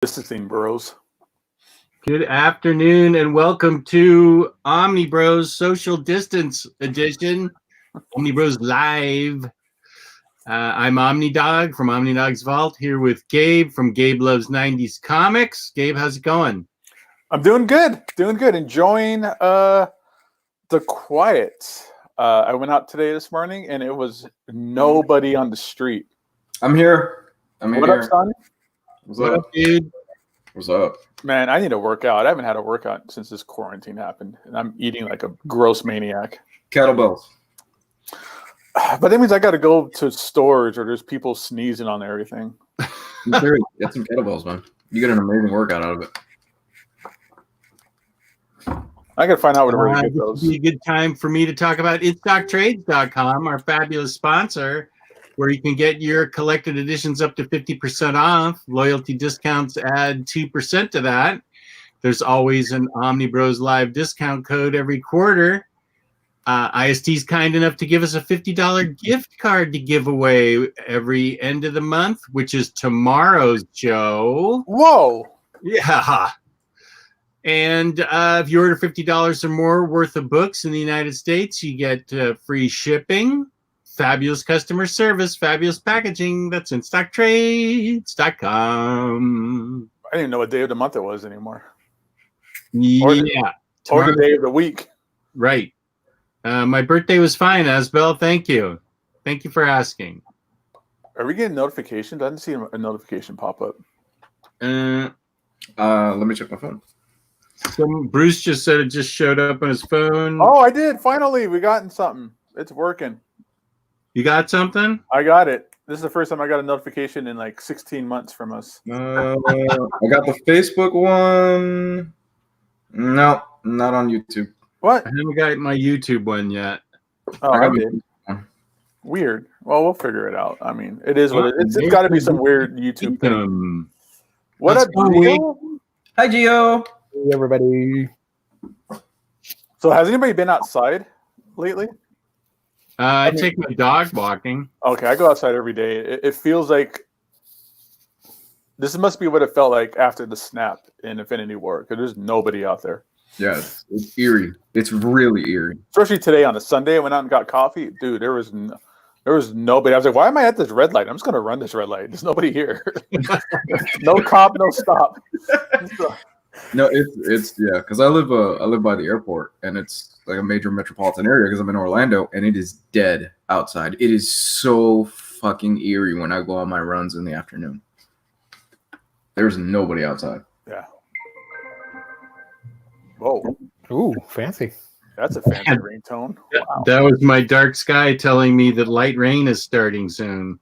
Distancing bros. Good afternoon and welcome to OmniBros Social Distance Edition, Omnibroslive. I'm Omnidog from Omnidog's Vault, here with Gabe from Gabe Loves 90s Comics. Gabe, how's it going? I'm doing good. Enjoying the quiet. I went out this morning and it was nobody on the street. I'm here. What up, son? What up, dude? What's up? Man, I need to work out. I haven't had a workout since this quarantine happened, and I'm eating like a gross maniac. Kettlebells. But that means I got to go to stores or there's people sneezing on everything. Get some kettlebells, man. You get an amazing workout out of it. I got to find out where to get those. This would be a good time for me to talk about InStockTrades.com, our fabulous sponsor, where you can get your collected editions up to 50% off. Loyalty discounts add 2% to that. There's always an Omnibroslive discount code every quarter. IST is kind enough to give us a $50 gift card to give away every end of the month, which is tomorrow's show. Whoa! Yeah. And if you order $50 or more worth of books in the United States, you get free shipping, fabulous customer service, fabulous packaging. That's InStockTrades.com. I didn't even know what day of the month it was anymore. Yeah. Or the day of the week. Right. My birthday was fine, Asbel. Thank you. Thank you for asking. Are we getting notifications? I didn't see a notification pop up. Let me check my phone. Bruce just said it just showed up on his phone. Oh, I did. Finally, we gotten something. It's working. You got something? I got it. This is the first time I got a notification in like 16 months from us. I got the Facebook one. No, not on YouTube. What? I haven't got my YouTube one yet. Oh, I did. Weird. Well, we'll figure it out. I mean, it is what it is. It's got to be some weird YouTube thing. What up, Gio? Hi, Gio. Hey, everybody. So has anybody been outside lately? I take my dog walking. Okay, I go outside every day. It feels like this must be what it felt like after the snap in Infinity War, because there's nobody out there. Yeah, it's eerie. It's really eerie. Especially today on a Sunday, I went out and got coffee. Dude, there was nobody. I was like, why am I at this red light? I'm just going to run this red light. There's nobody here. No cop, no stop. No, it's yeah, because I live by the airport, and it's like a major metropolitan area because I'm in Orlando, and it is dead outside. It is so fucking eerie when I go on my runs in the afternoon. There's nobody outside. Yeah. Whoa. Ooh, fancy. That's a fancy ringtone. Wow. That was my dark sky telling me that light rain is starting soon.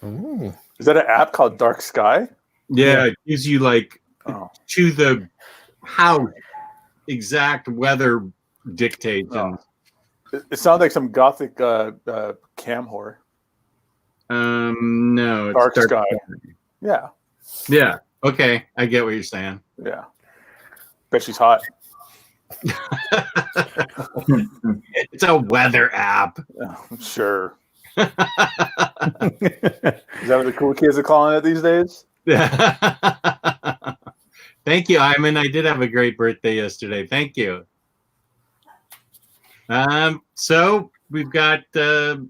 Ooh. Is that an app called Dark Sky? Yeah, it gives you like to the how exact weather dictates. Oh. It sounds like some gothic cam whore. No, it's Dark Sky. Yeah. Yeah. Okay, I get what you're saying. Yeah. Bet she's hot. It's a weather app. Oh, sure. Is that what the cool kids are calling it these days? Thank you, Iman. I did have a great birthday yesterday. Thank you. So we've got a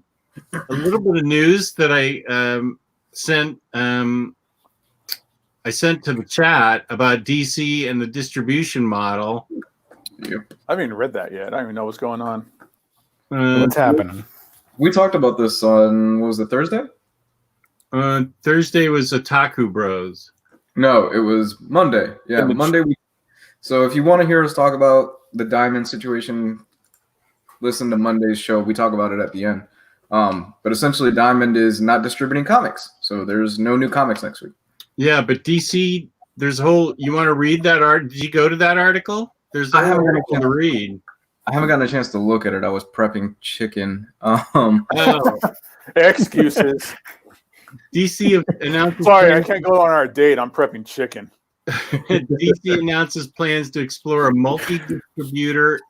little bit of news that I sent. I sent to the chat about DC and the distribution model. Yep. I haven't even read that yet. I don't even know what's going on. What's happening? We talked about this on, what was it, Thursday? Thursday was Otaku Bros. No, it was Monday. Yeah, Monday. So if you want to hear us talk about the Diamond situation, listen to Monday's show. We talk about it at the end. But essentially, Diamond is not distributing comics. So there's no new comics next week. Yeah, but DC, there's a whole. You want to read that art? Did you go to that article? There's a whole article to read. I haven't gotten a chance to look at it. I was prepping chicken. Excuses. DC announces. Sorry, I can't go on our date. I'm prepping chicken. DC announces plans to explore a multi-distributor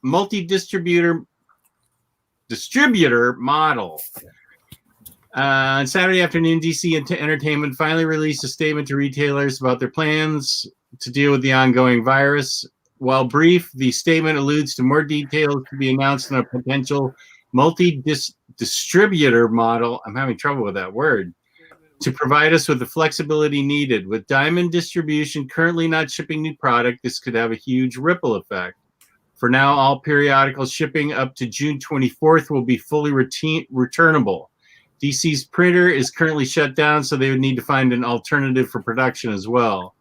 distributor model. On Saturday afternoon, DC Entertainment finally released a statement to retailers about their plans to deal with the ongoing virus. While brief, the statement alludes to more details to be announced in a potential multi-distributor model. I'm having trouble with that word. To provide us with the flexibility needed. With Diamond Distribution currently not shipping new product, this could have a huge ripple effect. For now, all periodical shipping up to June 24th will be fully returnable. DC's printer is currently shut down, so they would need to find an alternative for production as well.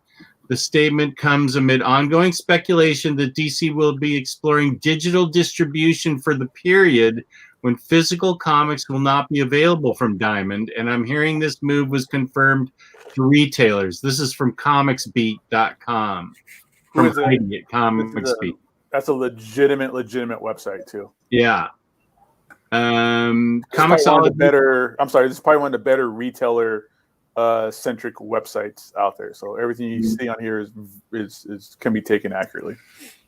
The statement comes amid ongoing speculation that DC will be exploring digital distribution for the period when physical comics will not be available from Diamond, and I'm hearing this move was confirmed to retailers. This is from comicsbeat.com. From Heidi at ComicsBeat. That's a legitimate website too. Yeah. This is probably one of the better retailer centric websites out there. So everything you see on here is can be taken accurately.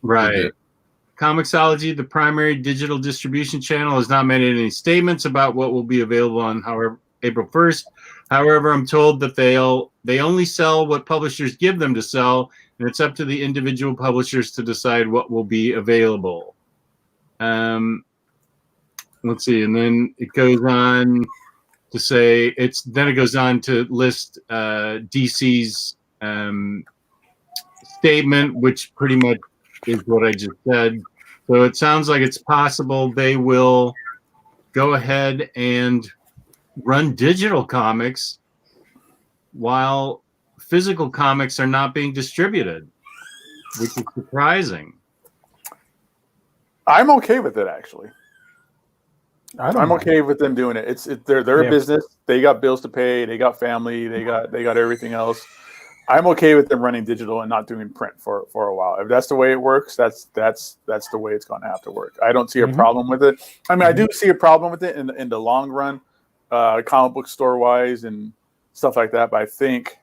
Right. Okay. Comixology, the primary digital distribution channel, has not made any statements about what will be available on April 1st. However, I'm told that they only sell what publishers give them to sell, and it's up to the individual publishers to decide what will be available. Let's see, and then it goes on to say it goes on to list DC's statement, which pretty much is what I just said. So it sounds like it's possible they will go ahead and run digital comics while physical comics are not being distributed, which is surprising. I'm okay with it, actually. I'm okay with them doing it. They're a business. They got bills to pay. They got family. They got everything else. I'm okay with them running digital and not doing print for a while. If that's the way it works, that's the way it's going to have to work. I don't see a problem with it. I mean, I do see a problem with it in the long run, comic book store wise and stuff like that. But I think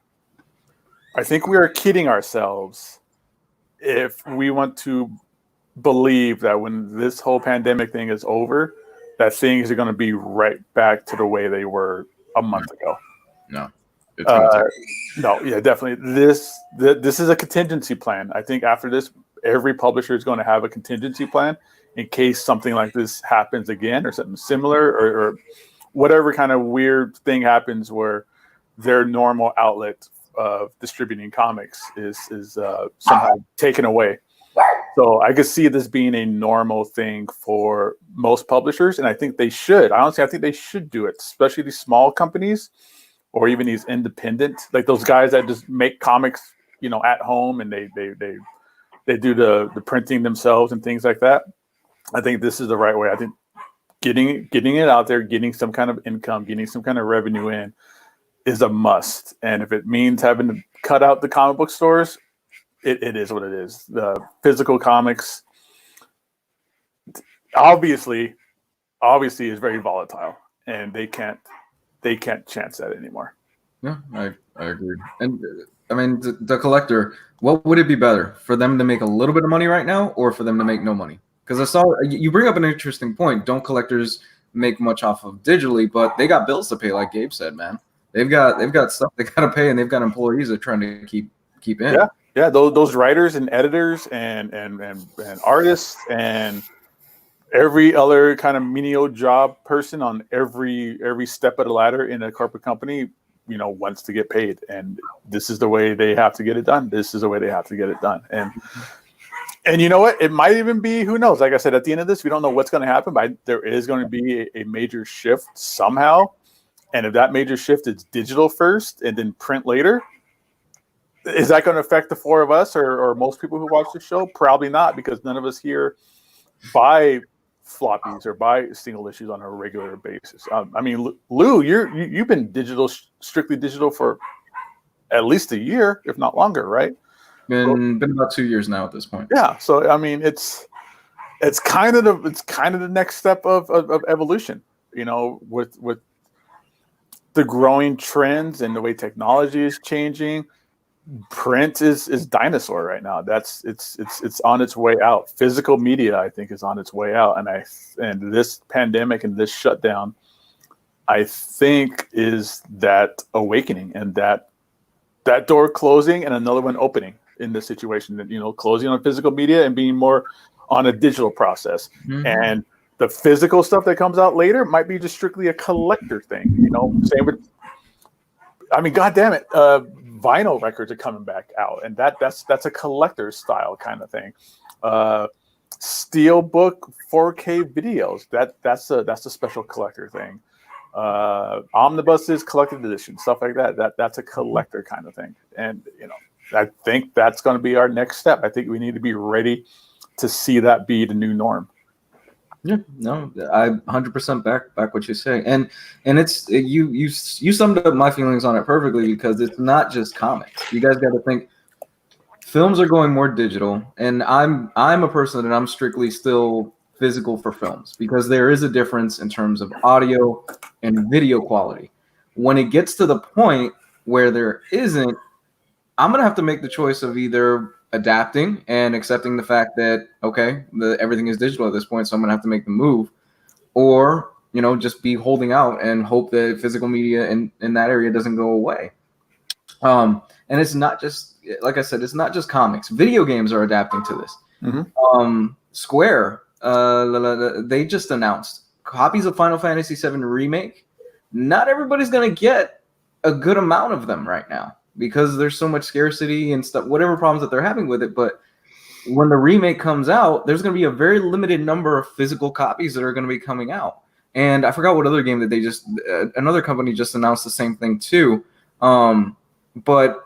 we are kidding ourselves if we want to believe that when this whole pandemic thing is over, that things are going to be right back to the way they were a month ago. No. No, yeah, definitely. This is a contingency plan. I think after this, every publisher is going to have a contingency plan in case something like this happens again or something similar or whatever kind of weird thing happens where their normal outlet of distributing comics is somehow taken away. So I could see this being a normal thing for most publishers, and I think they should. Honestly, I think they should do it, especially these small companies or even these independent, like those guys that just make comics, at home and they do the printing themselves and things like that. I think this is the right way. I think getting it out there, getting some kind of income, getting some kind of revenue in is a must. And if it means having to cut out the comic book stores, it is what it is. The physical comics obviously is very volatile, and they can't chance that anymore. Yeah, I agree. And I mean, the collector, what would it be better for them to make a little bit of money right now, or for them to make no money? Because I saw you bring up an interesting point. Don't collectors make much off of digitally, but they got bills to pay, like Gabe said, man. They've got stuff they got to pay, and they've got employees they're trying to keep in. Yeah. Those writers and editors and artists and every other kind of menial job person on every step of the ladder in a corporate company, wants to get paid, and this is the way they have to get it done. And you know what? It might even be, who knows? Like I said, at the end of this, we don't know what's going to happen, but there is going to be a major shift somehow. And if that major shift is digital first and then print later, is that going to affect the four of us or most people who watch the show? Probably not, because none of us here buy floppies or buy single issues on a regular basis. I mean, Lou, you've been strictly digital for at least a year, if not longer, right? Been about 2 years now at this point. Yeah. So I mean, it's kind of the next step of evolution, with the growing trends and the way technology is changing. Print is dinosaur right now. It's on its way out. Physical media, I think, is on its way out. And this pandemic and this shutdown, I think, is that awakening and that door closing and another one opening in this situation. That, you know, closing on physical media and being more on a digital process. Mhm. And the physical stuff that comes out later might be just strictly a collector thing. You know, same with, I mean, God damn it, vinyl records are coming back out, and that's a collector style kind of thing. Steelbook 4K videos, that's a special collector thing. Omnibuses, collected edition, stuff like that. That's a collector kind of thing. And you know, I think that's going to be our next step. I think we need to be ready to see that be the new norm. Yeah, no, I 100% back what you're saying, and it's you summed up my feelings on it perfectly, because it's not just comics. You guys got to think films are going more digital, and I'm a person that I'm strictly still physical for films, because there is a difference in terms of audio and video quality. When it gets to the point where there isn't, I'm gonna have to make the choice of either adapting and accepting the fact that, okay, everything is digital at this point, so I'm gonna have to make the move, or, you know, just be holding out and hope that physical media in that area doesn't go away. And it's not just, like I said, it's not just comics. Video games are adapting to this. Mm-hmm. Square, they just announced copies of Final Fantasy VII Remake. Not everybody's gonna get a good amount of them right now, because there's so much scarcity and stuff, whatever problems that they're having with it. But when the remake comes out, there's going to be a very limited number of physical copies that are going to be coming out. And I forgot what other game that they just, another company just announced the same thing too. But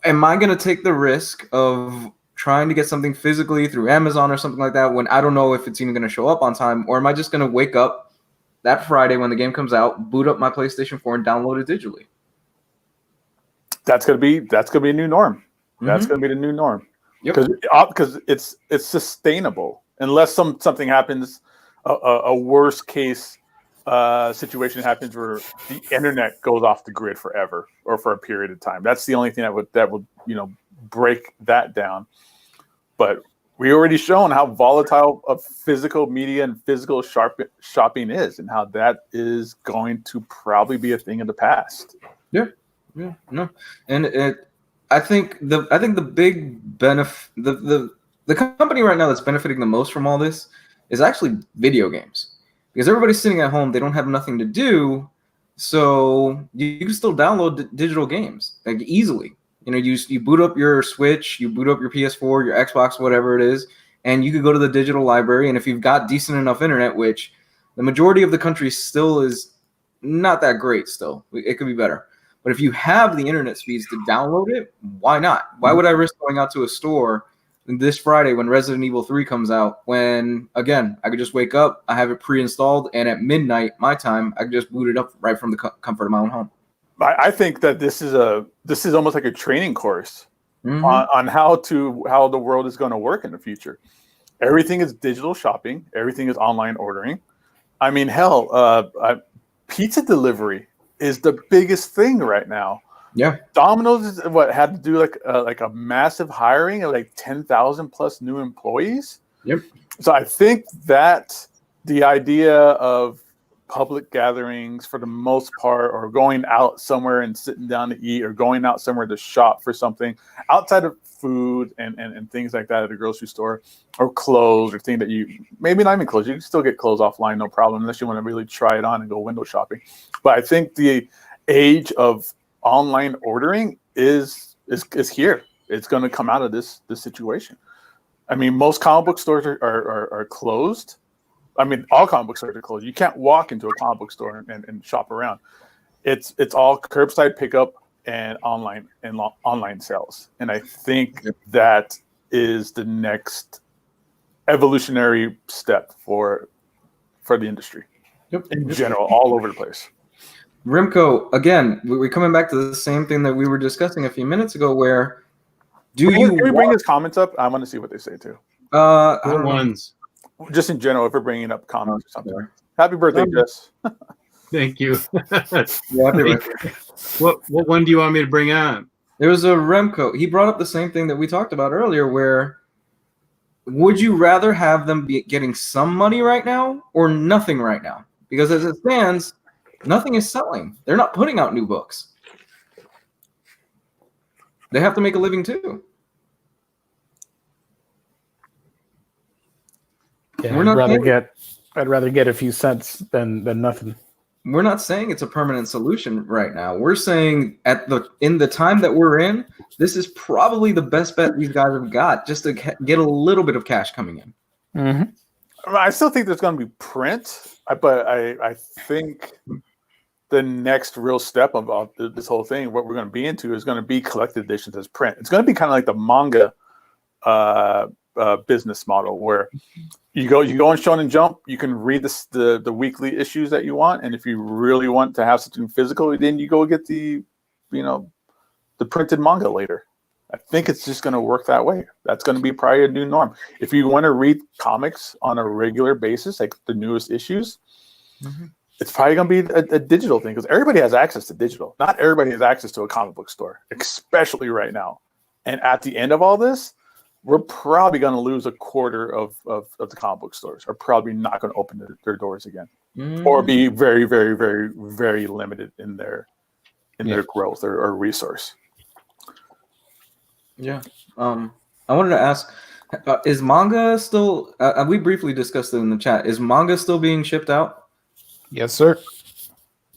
am I going to take the risk of trying to get something physically through Amazon or something like that when I don't know if it's even going to show up on time? Or am I just going to wake up that Friday when the game comes out, boot up my PlayStation 4 and download it digitally? That's gonna be a new norm. That's gonna be the new norm. Because it's sustainable, unless something happens, a worst case situation happens where the internet goes off the grid forever or for a period of time. That's the only thing that would you know, break that down. But we already shown how volatile of physical media and physical shopping is, and how that is going to probably be a thing of the past. Yeah, no, and I think the big benefit, the company right now that's benefiting the most from all this is actually video games, because everybody's sitting at home, they don't have nothing to do, so you can still download digital games like easily. You know, you boot up your Switch, you boot up your PS4, your Xbox, whatever it is, and you could go to the digital library, and if you've got decent enough internet, which the majority of the country still is not that great, still it could be better. But if you have the internet speeds to download it, why not? Why would I risk going out to a store this Friday when Resident Evil 3 comes out, when, again, I could just wake up, I have it pre-installed, and at midnight, my time, I could just boot it up right from the comfort of my own home. I think that this is almost like a training course on how the world is going to work in the future. Everything is digital shopping. Everything is online ordering. I mean, hell, pizza delivery is the biggest thing right now. Yeah, Domino's had to do like a massive hiring of like 10,000 plus new employees. Yep. So I think that the idea of public gatherings, for the most part, or going out somewhere and sitting down to eat, or going out somewhere to shop for something outside of food and things like that at a grocery store, or clothes, or things that you maybe not even clothes, you can still get clothes offline, no problem, unless you want to really try it on and go window shopping. But I think the age of online ordering is here. It's going to come out of this situation. I mean, most comic book stores are closed. I mean, all comic book stores are closed. You can't walk into a comic book store and shop around. It's all curbside pickup and online sales. And I think that is the next evolutionary step for the industry. In general, all over the place. Rimco, again, we're coming back to the same thing that we were discussing a few minutes ago, where can we bring his comments up? I want to see what they say too. I don't know. Just in general, if we're bringing up comments or something. Happy birthday, Jess. Thank you. Yeah, What one do you want me to bring on? There was a Remco. He brought up the same thing that we talked about earlier, where would you rather have them be getting some money right now or nothing right now? Because as it stands, Nothing is selling. They're not putting out new books. They have to make a living too. Yeah, We're not I'd rather get a few cents than nothing. We're not saying it's a permanent solution right now. We're saying in the time that we're in, this is probably the best bet these guys have got just to get a little bit of cash coming in. Mm-hmm. I still think there's going to be print, but I think the next real step about this whole thing, what we're going to be into, is going to be collected editions as print. It's going to be kind of like the manga business model, where you go on Shonen Jump, you can read the weekly issues that you want, and if you really want to have something physical, then you go get the printed manga later. I think it's just going to work that way. That's going to be probably a new norm. If you want to read comics on a regular basis, like the newest issues, it's probably going to be a digital thing, because everybody has access to digital. Not everybody has access to a comic book store, especially right now. And at the end of all this, we're probably going to lose a quarter of the comic book stores. Are probably not going to open their doors again, or be very, very, very, very limited in their growth or resource. Yeah. I wanted to ask, is manga still, we briefly discussed it in the chat, is manga still being shipped out? Yes, sir.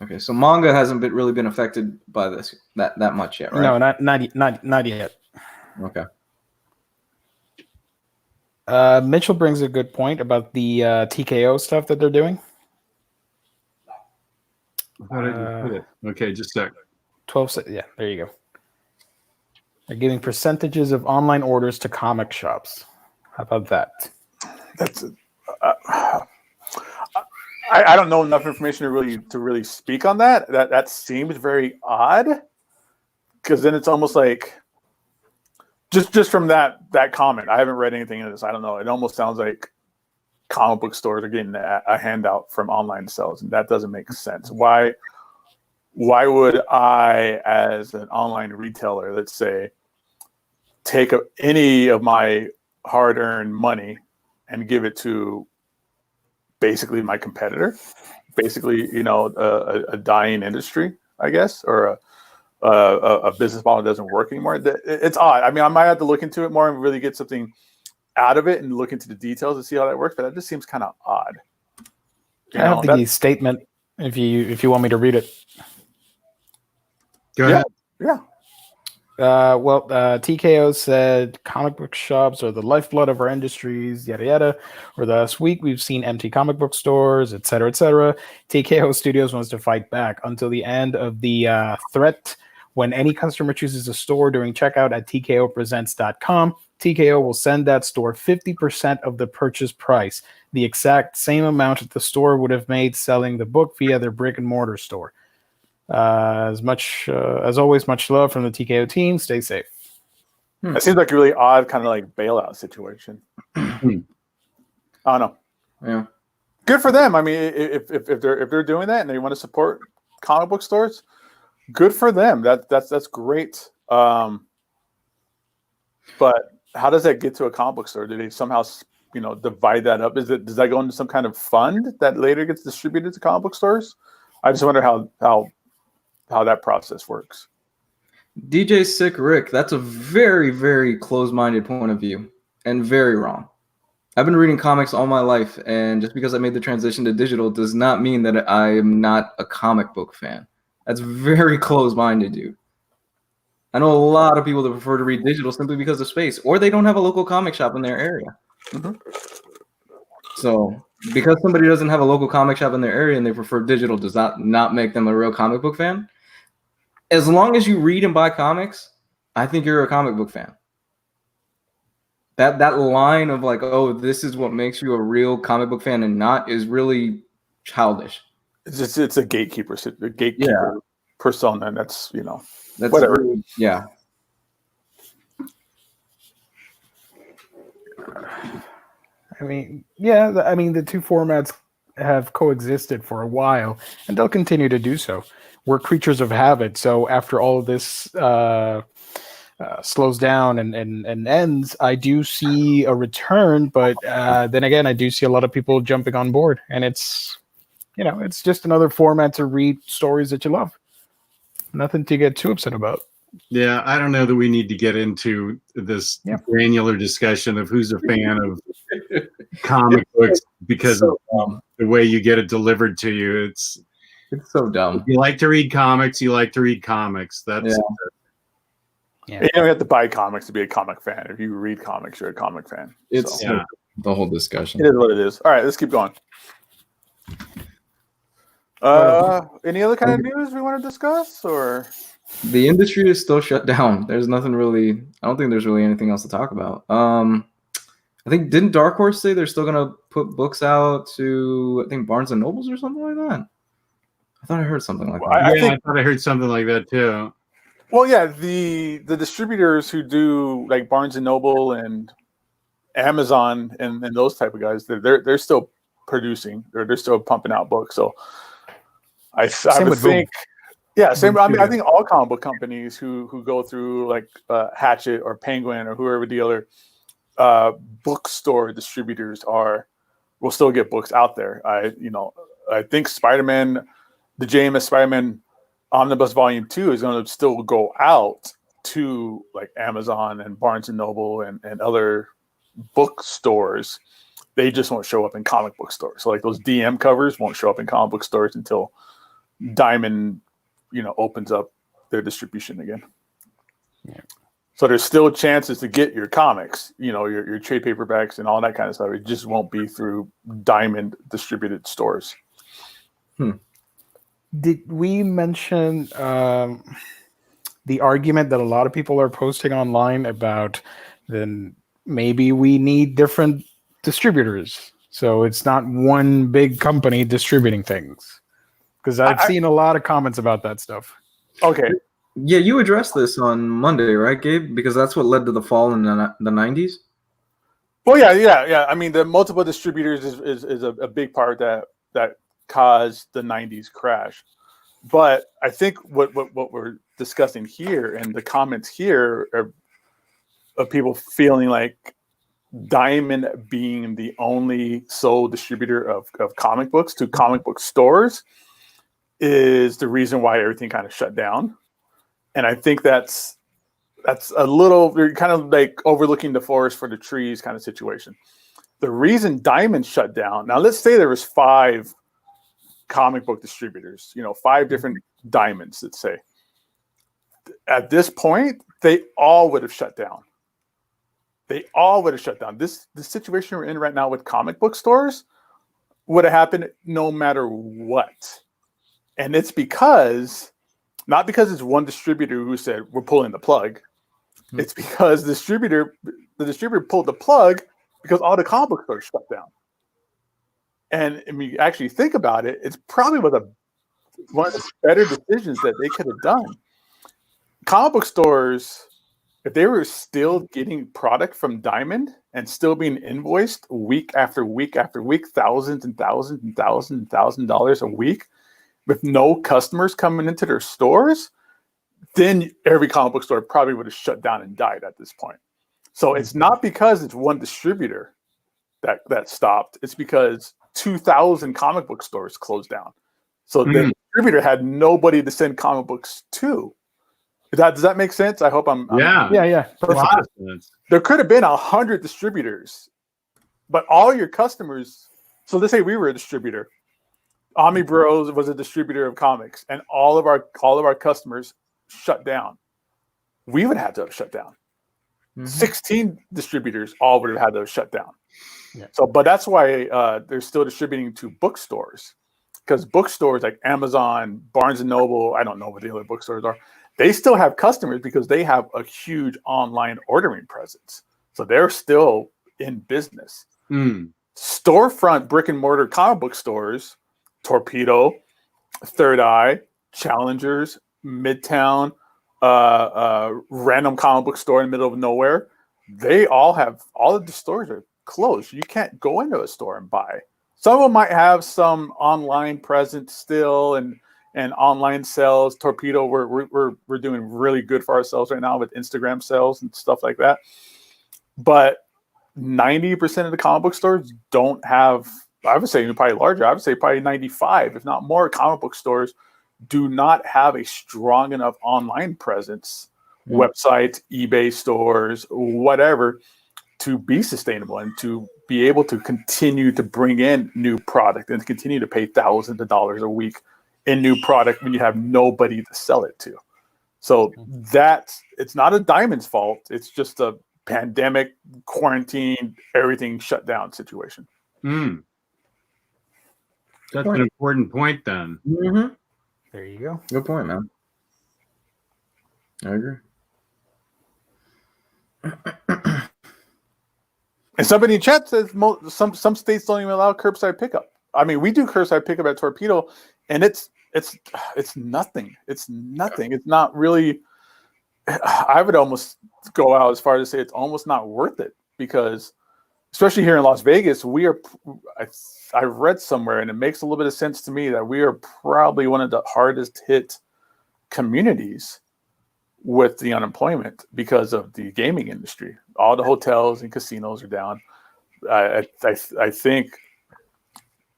Okay, so manga hasn't really been affected by this that much yet, right? No, not yet. Okay. Mitchell brings a good point about the TKO stuff that they're doing. How did you put it? Okay, just a sec. 12. Yeah, there you go. They're giving percentages of online orders to comic shops. How about that? That's I don't know enough information to really speak on that. That seems very odd, because then it's almost like just from that comment. I haven't read anything in this. I don't know. It almost sounds like comic book stores are getting a handout from online sales, and that doesn't make sense. Why would I, as an online retailer, let's say, take any of my hard-earned money and give it to basically my competitor, basically, a dying industry, I guess, or a business model that doesn't work anymore? It's odd. I mean, I might have to look into it more and really get something out of it and look into the details to see how that works, but that just seems kind of odd. I have the statement if you want me to read it. Go ahead. Yeah. TKO said comic book shops are the lifeblood of our industries, yada yada. Or last week we've seen empty comic book stores, etc., etc. TKO Studios wants to fight back until the end of the threat. When any customer chooses a store during checkout at tkopresents.com, TKO will send that store 50% of the purchase price, the exact same amount that the store would have made selling the book via their brick and mortar store. As always, much love from the TKO team. Stay safe. That seems like a really odd kind of like bailout situation. I don't know. Yeah. Good for them. I mean, if they're doing that and they want to support comic book stores, good for them. That's great. But how does that get to a comic book store? Do they somehow divide that up? Does that go into some kind of fund that later gets distributed to comic book stores? I just wonder how that process works. DJ Sick Rick, that's a very, very close-minded point of view and very wrong. I've been reading comics all my life, and just because I made the transition to digital does not mean that I am not a comic book fan. That's very close-minded, dude. I know a lot of people that prefer to read digital simply because of space, or they don't have a local comic shop in their area. Mm-hmm. So because somebody doesn't have a local comic shop in their area and they prefer digital does not make them a real comic book fan. As long as you read and buy comics, I think you're a comic book fan. That line of like, oh, this is what makes you a real comic book fan and not is really childish. It's a gatekeeper persona, and that's whatever. Really, yeah. I mean, the two formats have coexisted for a while, and they'll continue to do so. We're creatures of habit, so after all of this slows down and ends, I do see a return, but then again, I do see a lot of people jumping on board, and it's it's just another format to read stories that you love. Nothing to get too upset about. Yeah, I don't know that we need to get into this granular discussion of who's a fan of comic books because so of the way you get it delivered to you. It's so dumb. If you like to read comics, you like to read comics. That's You don't have to buy comics to be a comic fan. If you read comics, you're a comic fan. It's So, the whole discussion. it is what it is. All right, let's keep going. Any other kind of news we want to discuss, or? The industry is still shut down. There's nothing really. I don't think there's really anything else to talk about. I think didn't Dark Horse say they're still gonna put books out to Barnes and Nobles or something like that? I thought I heard something like that. I thought I heard something like that too. Well, yeah, the distributors who do like Barnes and Noble and Amazon and those type of guys, they're still producing. They're still pumping out books. So I would think. Yeah, same. I mean, I think all comic book companies who go through like Hatchet or Penguin or whoever the other bookstore distributors will still get books out there. I think Spider-Man, the JMS Spider-Man Omnibus Volume 2 is going to still go out to like Amazon and Barnes and Noble and other bookstores. They just won't show up in comic book stores. So like those DM covers won't show up in comic book stores until Diamond opens up their distribution again. Yeah. So there's still chances to get your comics, your trade paperbacks and all that kind of stuff. It just won't be through Diamond distributed stores. Did we mention the argument that a lot of people are posting online about then maybe we need different distributors? So it's not one big company distributing things. Because I've seen a lot of comments about that stuff. Okay. Yeah, you addressed this on Monday, right, Gabe? Because that's what led to the fall in the 90s. Well, yeah. I mean, the multiple distributors is a big part that caused the 90s crash. But I think what we're discussing here and the comments here are of people feeling like Diamond being the only sole distributor of comic books to comic book stores is the reason why everything kind of shut down. And I think that's a little, you're kind of like overlooking the forest for the trees kind of situation. The reason Diamond shut down, now let's say there was 5 comic book distributors, 5 different Diamonds, let's say. At this point, they all would have shut down. They all would have shut down. The situation we're in right now with comic book stores would have happened no matter what. And it's not because it's one distributor who said we're pulling the plug. It's because the distributor pulled the plug because all the comic book stores shut down. And I mean, actually think about it, it's probably one of the better decisions that they could have done. Comic book stores, if they were still getting product from Diamond and still being invoiced week after week after week, thousands and thousands and thousands and $1,000 a week, with no customers coming into their stores, then every comic book store probably would have shut down and died at this point. So it's not because it's one distributor that stopped. It's because 2,000 comic book stores closed down. So the distributor had nobody to send comic books to. Does that make sense? I hope I'm yeah. Perfect. There could have been 100 distributors, but all your customers. So let's say we were a distributor. OmniBros was a distributor of comics, and all of our customers shut down. We would have to have shut down. 16 distributors all would have had to have shut down. Yeah. So, but that's why they're still distributing to bookstores, because bookstores like Amazon, Barnes and Noble, I don't know what the other bookstores are, they still have customers because they have a huge online ordering presence. So they're still in business. Storefront brick and mortar comic book stores, Torpedo, Third Eye, Challengers, Midtown, random comic book store in the middle of nowhere, they all of the stores are closed. You can't go into a store and buy. Some of them might have some online presence still and online sales. Torpedo, we're doing really good for ourselves right now with Instagram sales and stuff like that. But 90% of the comic book stores don't have I would say probably larger. I would say probably 95, if not more, comic book stores do not have a strong enough online presence, website, eBay stores, whatever, to be sustainable and to be able to continue to bring in new product and to continue to pay thousands of dollars a week in new product when you have nobody to sell it to. So it's not a Diamond's fault. It's just a pandemic, quarantine, everything shut down situation. That's an important point then. Mm-hmm. There you go. Good point, man. I agree. And somebody in chat says some states don't even allow curbside pickup. I mean, we do curbside pickup at Torpedo, and it's nothing. It's nothing. It's not really. I would almost go out as far as to say it's almost not worth it, because, especially here in Las Vegas, we are. I read somewhere, and it makes a little bit of sense to me, that we are probably one of the hardest hit communities with the unemployment because of the gaming industry. All the hotels and casinos are down. I think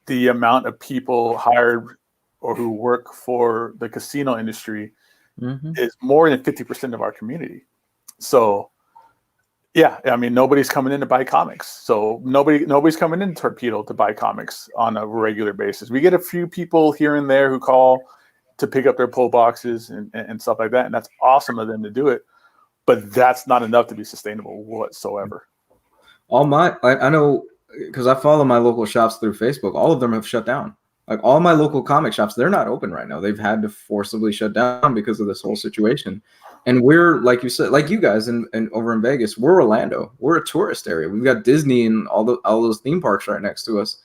the amount of people hired or who work for the casino industry is more than 50% of our community. So, yeah, I mean, nobody's coming in to buy comics. So nobody's coming in to Torpedo to buy comics on a regular basis. We get a few people here and there who call to pick up their pull boxes and stuff like that, and that's awesome of them to do it. But that's not enough to be sustainable whatsoever. I know, because I follow my local shops through Facebook. All of them have shut down. Like, all my local comic shops, they're not open right now. They've had to forcibly shut down because of this whole situation. And we're, like you said, like you guys and over in Vegas, we're Orlando. We're a tourist area. We've got Disney and all those theme parks right next to us.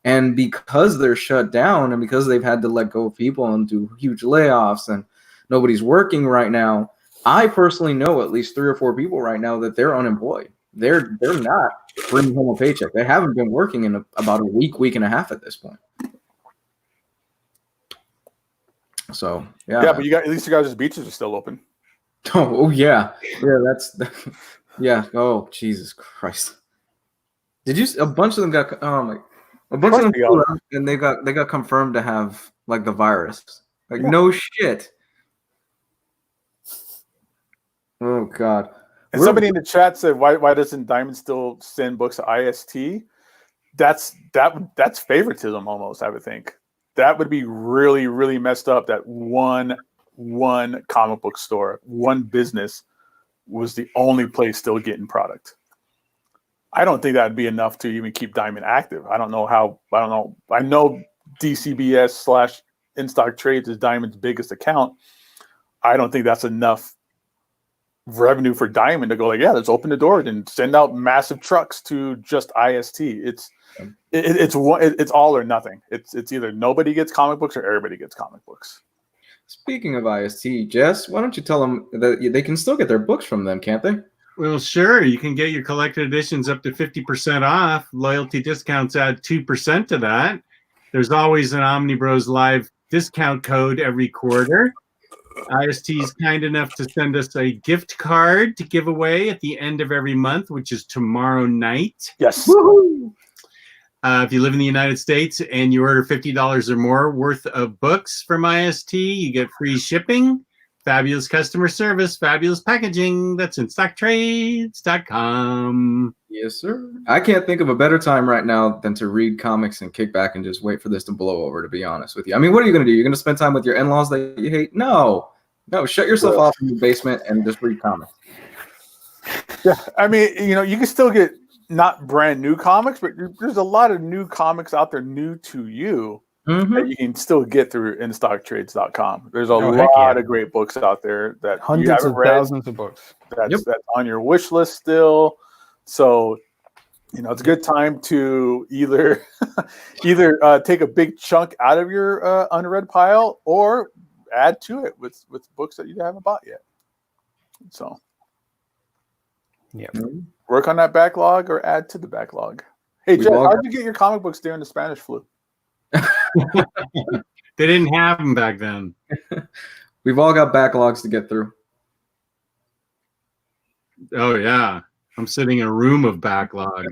And because they're shut down and because they've had to let go of people and do huge layoffs and nobody's working right now, I personally know at least 3 or 4 people right now that they're unemployed. They're not bringing home a paycheck. They haven't been working in about a week and a half at this point. So yeah, but at least you guys' beaches are still open. Oh yeah, yeah. Oh Jesus Christ! Did you? A bunch of them got a bunch of them, and they got confirmed to have like the virus. Like, no shit. Oh God. And somebody in the chat said, why doesn't Diamond still send books to IST? That's favoritism almost, I would think. That would be really, really messed up, that one comic book store, one business was the only place still getting product. I don't think that'd be enough to even keep Diamond active. I know DCBS / In-Stock Trades is Diamond's biggest account. I don't think that's enough revenue for Diamond to go like, yeah, let's open the door and send out massive trucks to just IST. It's all or nothing. It's either nobody gets comic books or everybody gets comic books. Speaking of IST, Jess, why don't you tell them that they can still get their books from them, can't they? Well, sure. You can get your collected editions up to 50% off. Loyalty discounts add 2% to that. There's always an Omnibroslive discount code every quarter. IST is kind enough to send us a gift card to give away at the end of every month, which is tomorrow night. Yes. Woohoo! If you live in the United States and you order $50 or more worth of books from IST, you get free shipping, fabulous customer service, fabulous packaging. That's InStockTrades.com. Yes, sir. I can't think of a better time right now than to read comics and kick back and just wait for this to blow over, to be honest with you. I mean, what are you going to do? You're going to spend time with your in-laws that you hate? No, shut yourself off in your basement and just read comics. Yeah, I mean, you can still get not brand new comics, but there's a lot of new comics out there new to you that you can still get through InStockTrades.com. There's a lot of great books out there that hundreds of thousands of books that's on your wish list still. So, it's a good time to either take a big chunk out of your unread pile or add to it with books that you haven't bought yet. So, yeah. Work on that backlog or add to the backlog. Hey, Jeff, how did you get your comic books during the Spanish flu? They didn't have them back then. We've all got backlogs to get through. Oh, yeah. I'm sitting in a room of backlog.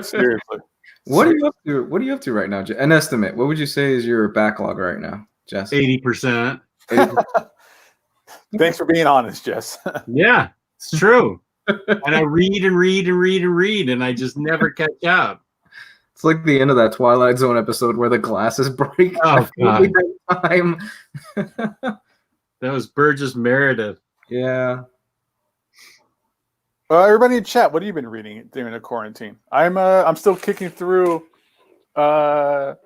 Seriously. What are you up to? What are you up to right now? An estimate. What would you say is your backlog right now, Jess? 80%. Thanks for being honest, Jess. Yeah, it's true. And I read and read and read and read, and I just never catch up. It's like the end of that Twilight Zone episode where the glasses break. Oh, God. Time. That was Burgess Meredith. Yeah. Everybody in chat, what have you been reading during the quarantine? I'm still kicking through the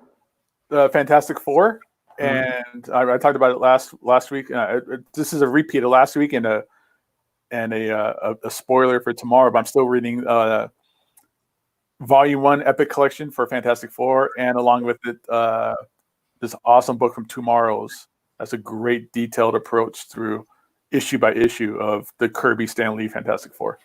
Fantastic Four, and I talked about it last week. This is a repeat of last week and a spoiler for tomorrow. But I'm still reading Volume 1 Epic Collection for Fantastic Four, and along with it, this awesome book from Tomorrow's. That's a great detailed approach through issue by issue of the Kirby Stan Lee Fantastic Four.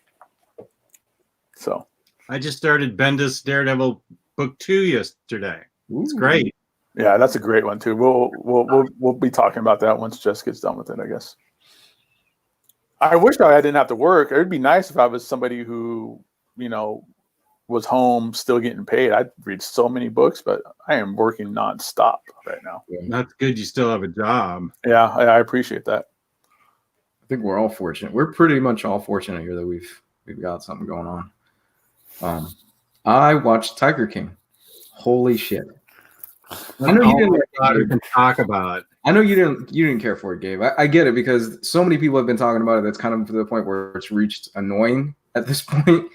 So I just started Bendis Daredevil book 2 yesterday. It's great. Yeah, that's a great one too. We'll be talking about that once Jess gets done with it, I guess. I wish I didn't have to work. It would be nice if I was somebody who, was home still getting paid. I'd read so many books, but I am working nonstop right now. That's good. You still have a job. Yeah, I appreciate that. I think we're all fortunate. We're pretty much all fortunate here that we've got something going on. I watched Tiger King. Holy shit! I know you didn't talk about. I know you didn't care for it, Gabe. I get it because so many people have been talking about it. That's kind of to the point where it's reached annoying at this point.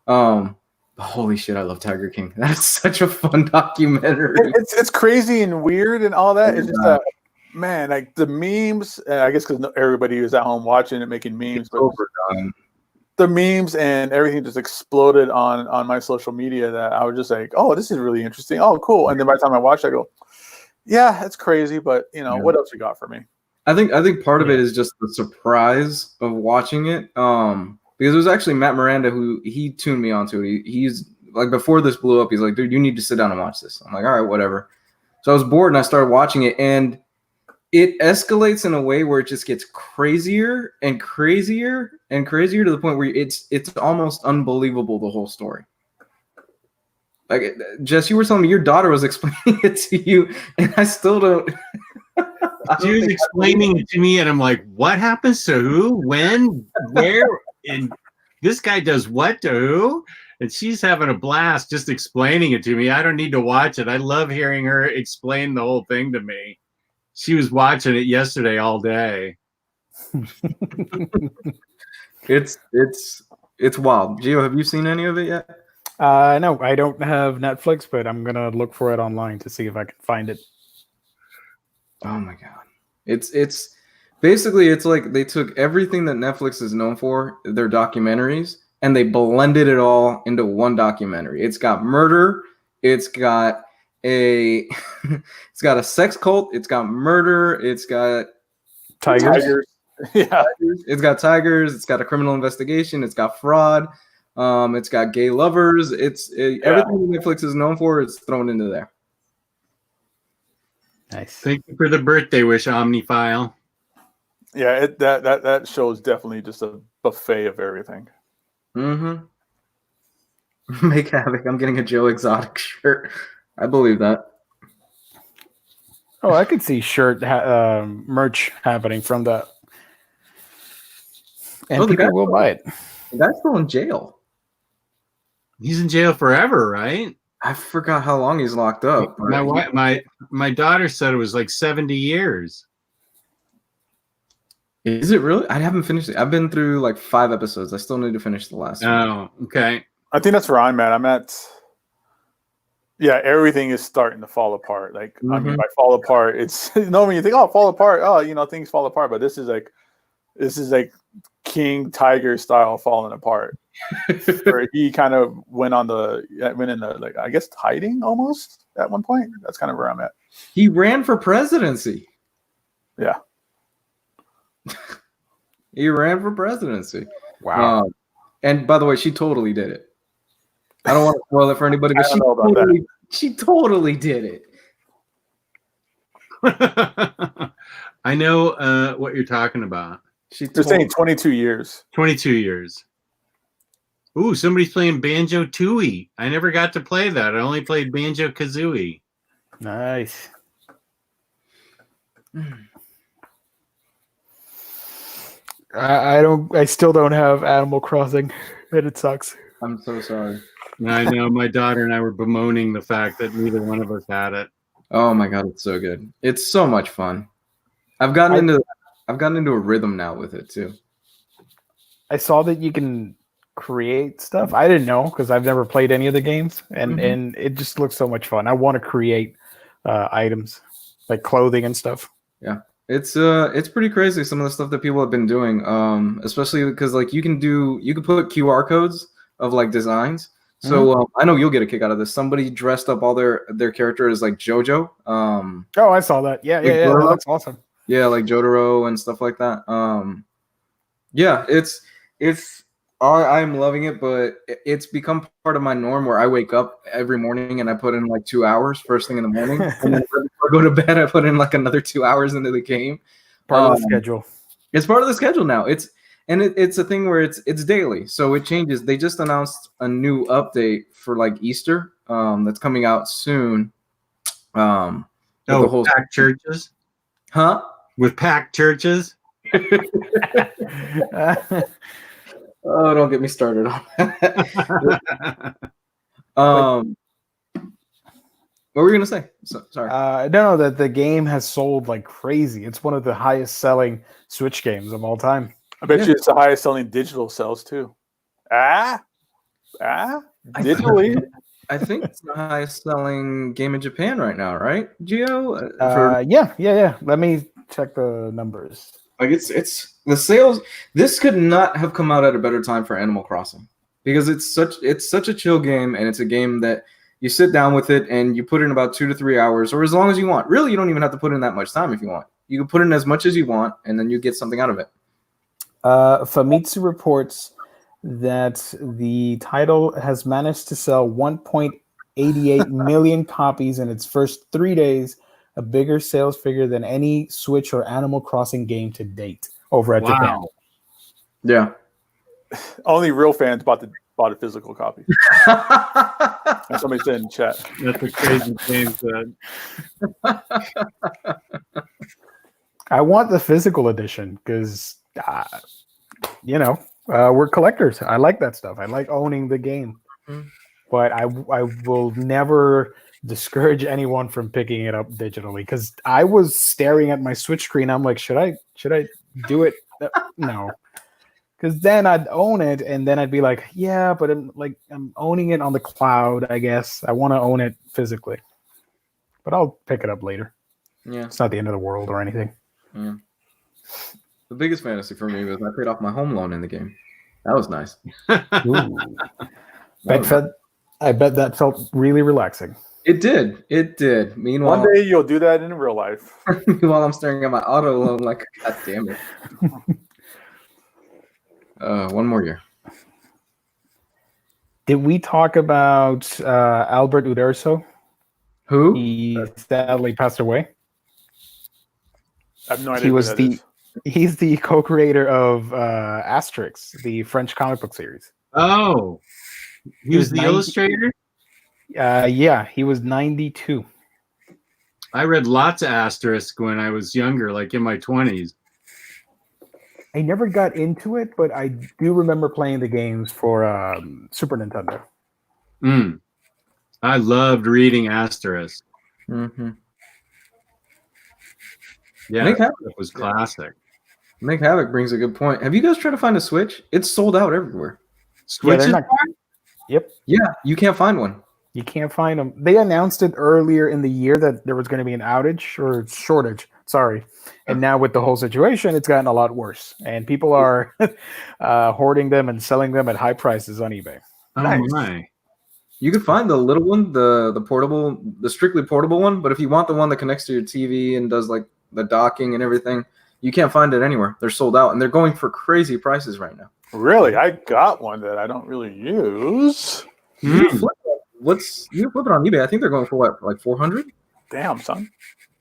But holy shit, I love Tiger King. That's such a fun documentary. It's crazy and weird and all that. It's just man, like the memes. I guess because everybody was at home watching it, making memes. But overdone. The memes and everything just exploded on my social media that I was just like, oh, this is really interesting. Oh, cool. And then by the time I watched it, I go, yeah, it's crazy, but what else you got for me? I think part of it is just the surprise of watching it. Because it was actually Matt Miranda who he tuned me onto it. He's like, before this blew up, he's like, dude, you need to sit down and watch this. I'm like, all right, whatever. So I was bored and I started watching it, and it escalates in a way where it just gets crazier and crazier and crazier to the point where it's almost unbelievable, the whole story. Like, Jess, you were telling me your daughter was explaining it to you, and I still don't. She was explaining it to me, and I'm like, what happens to who, when, where, and this guy does what to who? And she's having a blast just explaining it to me. I don't need to watch it. I love hearing her explain the whole thing to me. She was watching it yesterday all day. It's wild. Gio, have you seen any of it yet? No, I don't have Netflix, but I'm gonna look for it online to see if I can find it. Oh my god. It's basically, it's like they took everything that Netflix is known for, their documentaries, and they blended it all into one documentary. It's got murder, it's got a it's got a sex cult, it's got murder, it's got tigers. Yeah. It's got tigers, it's got a criminal investigation, it's got fraud, it's got gay lovers, everything Netflix is known for is thrown into there. Nice. Thank you for the birthday wish, Omnifile. Yeah, that show is definitely just a buffet of everything. Mm-hmm. Make havoc. I'm getting a Joe Exotic shirt. I believe that. Oh, I could see merch happening from that. And people will buy it. The guy's still in jail. He's in jail forever, right? I forgot how long he's locked up. My daughter said it was like 70 years. Is it really? I haven't finished it. I've been through like 5 episodes. I still need to finish the last one. Oh, okay. I think that's where I'm at. Everything is starting to fall apart. Like, I mean, by fall apart, it's when you think, oh, fall apart, things fall apart. But this is like King Tiger style falling apart. Where he kind of went in the, like, I guess, hiding almost at one point. That's kind of where I'm at. He ran for presidency. Yeah. He ran for presidency. Wow. And by the way, she totally did it. I don't want to spoil it for anybody, but she totally did it. I know what you're talking about. They're saying 22 years. 22 years. Ooh, somebody's playing Banjo Tooie. I never got to play that. I only played Banjo Kazooie. Nice. I still don't have Animal Crossing, and it sucks. I'm so sorry. I know my daughter and I were bemoaning the fact that neither one of us had it. Oh my god, it's so good. It's so much fun. I've gotten into a rhythm now with it too. I saw that you can create stuff. I didn't know because I've never played any of the games, and it just looks so much fun. I want to create items like clothing and stuff. Yeah, it's pretty crazy some of the stuff that people have been doing. Especially because like you can put QR codes of like designs. So I know you'll get a kick out of this. Somebody dressed up all their character as like JoJo. Oh, I saw that. Yeah, yeah, that looks awesome. Yeah, like Jotaro and stuff like that. Yeah, I'm loving it, but it's become part of my norm where I wake up every morning and I put in like 2 hours first thing in the morning, and then before I go to bed, I put in like another 2 hours into the game. Part of the schedule. It's part of the schedule now. It's a thing where it's daily, so it changes. They just announced a new update for like Easter, that's coming out soon. The whole packed churches, huh? With packed churches. Oh, don't get me started on that. What were you gonna say? Sorry. No, that the game has sold like crazy. It's one of the highest selling Switch games of all time. I bet you it's the highest selling digital sales too. Digitally. I think it's the highest selling game in Japan right now, right, Gio? Yeah. Let me check the numbers. Like it's the sales. This could not have come out at a better time for Animal Crossing because it's such a chill game, and it's a game that you sit down with it and you put in about 2 to 3 hours, or as long as you want. Really, you don't even have to put in that much time if you want. You can put in as much as you want, and then you get something out of it. Famitsu reports that the title has managed to sell 1.88 million copies in its first 3 days, a bigger sales figure than any Switch or Animal Crossing game to date over at Japan. Yeah. Only real fans bought a physical copy. That's somebody said in chat. That's a crazy game said. I want the physical edition because, we're collectors. I like that stuff. I like owning the game. But I will never discourage anyone from picking it up digitally because I was staring at my Switch screen. I'm like, should I do it? No. Because then I'd own it, and then I'd be like, yeah, but I'm owning it on the cloud, I guess. I want to own it physically. But I'll pick it up later. Yeah. It's not the end of the world or anything. Yeah. The biggest fantasy for me was I paid off my home loan in the game. That was nice. I bet that felt really relaxing. It did. Meanwhile, one day you'll do that in real life. Meanwhile, I'm staring at my auto loan like, God damn it. One more year. Did we talk about Albert Uderzo? Who? He sadly passed away. I have no idea. He's the co-creator of Asterix, the French comic book series. Oh, he was the illustrator? Yeah, he was 92. I read lots of Asterisk when I was younger, like in my 20s. I never got into it, but I do remember playing the games for Super Nintendo. I loved reading Asterisk. Mm-hmm. Yeah, it was classic. Make Havoc brings a good point. Have you guys tried to find a Switch? It's sold out everywhere. Switches? Yep. Yeah, you can't find one. You can't find them. They announced it earlier in the year that there was going to be an outage or shortage. Sorry. And now with the whole situation, it's gotten a lot worse. And people are hoarding them and selling them at high prices on eBay. Oh, nice. My. You can find the little one, the portable, the strictly portable one. But if you want the one that connects to your TV and does like the docking and everything, you can't find it anywhere. They're sold out, and they're going for crazy prices right now. Really? I got one that I don't really use. You flip it on eBay. I think they're going for what, like 400? Damn, son.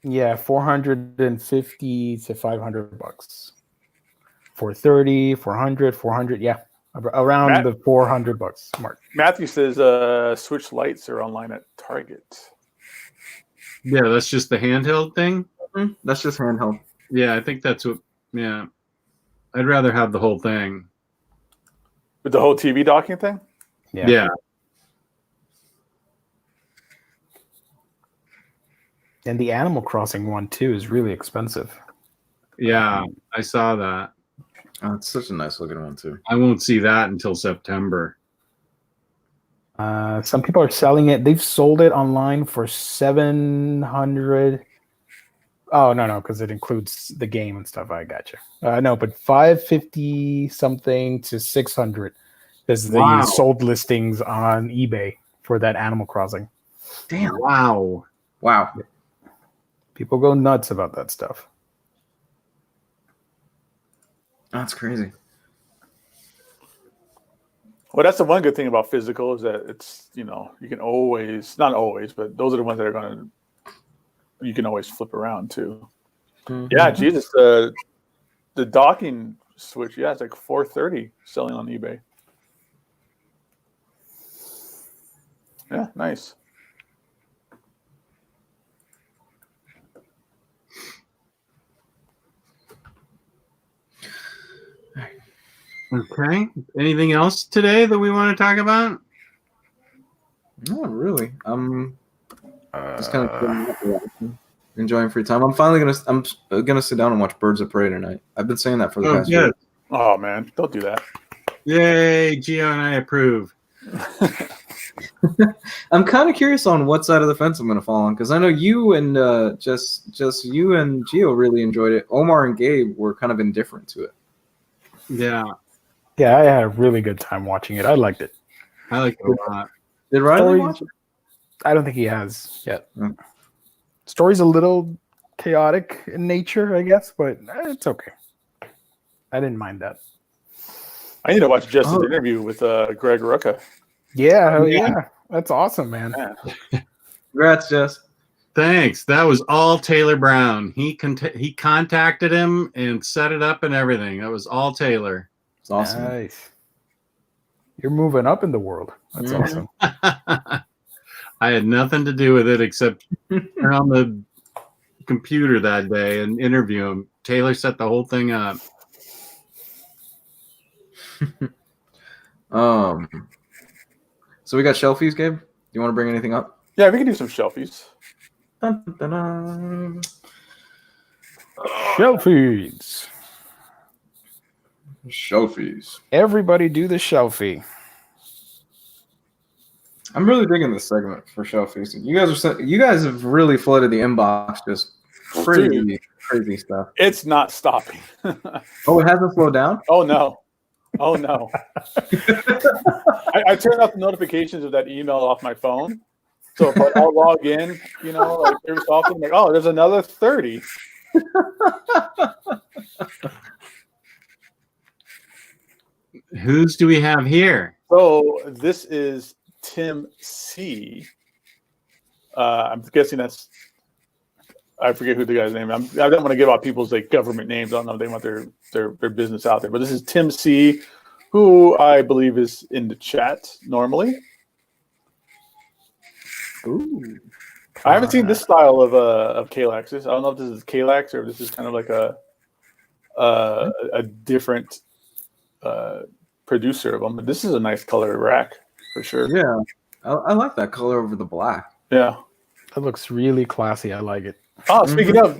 Yeah, 450 to $500. 430, 400, 400. Yeah. Around Matt- the $400 mark. Matthew says Switch lights are online at Target. Yeah, that's just the handheld thing. That's just handheld. Yeah, I think that's what. Yeah, I'd rather have the whole thing. With the whole TV docking thing? Yeah. And the Animal Crossing one too is really expensive. Yeah, I saw that. Oh, it's such a nice looking one too. I won't see that until September. Some people are selling it. They've sold it online for 700. Oh no, because it includes the game and stuff. I got you. No, but 550 something to 600 is the Wow. sold listings on eBay for that Animal Crossing. Damn. Wow. Wow. People go nuts about that stuff. That's crazy. Well, that's the one good thing about physical is that it's, you can always, not always, but those are the ones that are you can always flip around too. Mm-hmm. Yeah, Jesus, the docking Switch, yeah, it's like $430 selling on eBay. Yeah, nice. Okay. Anything else today that we want to talk about? Not really. I'm just kind of enjoying free time. I'm gonna sit down and watch Birds of Prey tonight. I've been saying that for the past year. Oh man, don't do that. Yay, Gio and I approve. I'm kind of curious on what side of the fence I'm gonna fall on because I know you and just you and Gio really enjoyed it. Omar and Gabe were kind of indifferent to it. Yeah, Yeah, I had a really good time watching it. I liked it. I like it a lot. Did Ryley watch it? I don't think he has yet. Mm. Story's a little chaotic in nature, I guess, but it's okay. I didn't mind that. I need to watch Jess's interview with Greg Rucka. Yeah, hell yeah. That's awesome, man. Yeah. Congrats, Jess. Thanks. That was all Taylor Brown. He contacted him and set it up and everything. That was all Taylor. It's awesome. Nice. You're moving up in the world. That's Mhm. awesome. I had nothing to do with it except turn on the computer that day and interview him. Taylor set the whole thing up. So we got shelfies, Gabe. Do you want to bring anything up? Yeah, we can do some shelfies. Dun, dun, dun. Shelfies. Shelfies. Everybody do the shelfie. I'm really digging this segment for shelfies. You guys have really flooded the inbox, just crazy stuff. It's not stopping. Oh, it hasn't slowed down? Oh no. Oh no. I turned off the notifications of that email off my phone. So but I'll log in, like every so often, like, oh, there's another 30. Whose do we have here? So this is Tim C. I'm guessing I forget who the guy's name is. I don't want to give out people's government names. I don't know if they want their business out there. But this is Tim C, who I believe is in the chat normally. Ooh. I haven't seen this style of Kalax. I don't know if this is Kalax or if this is kind of like a different producer of them. But this is a nice color rack for sure. Yeah. I like that color over the black. Yeah. That looks really classy. I like it. Oh, speaking of,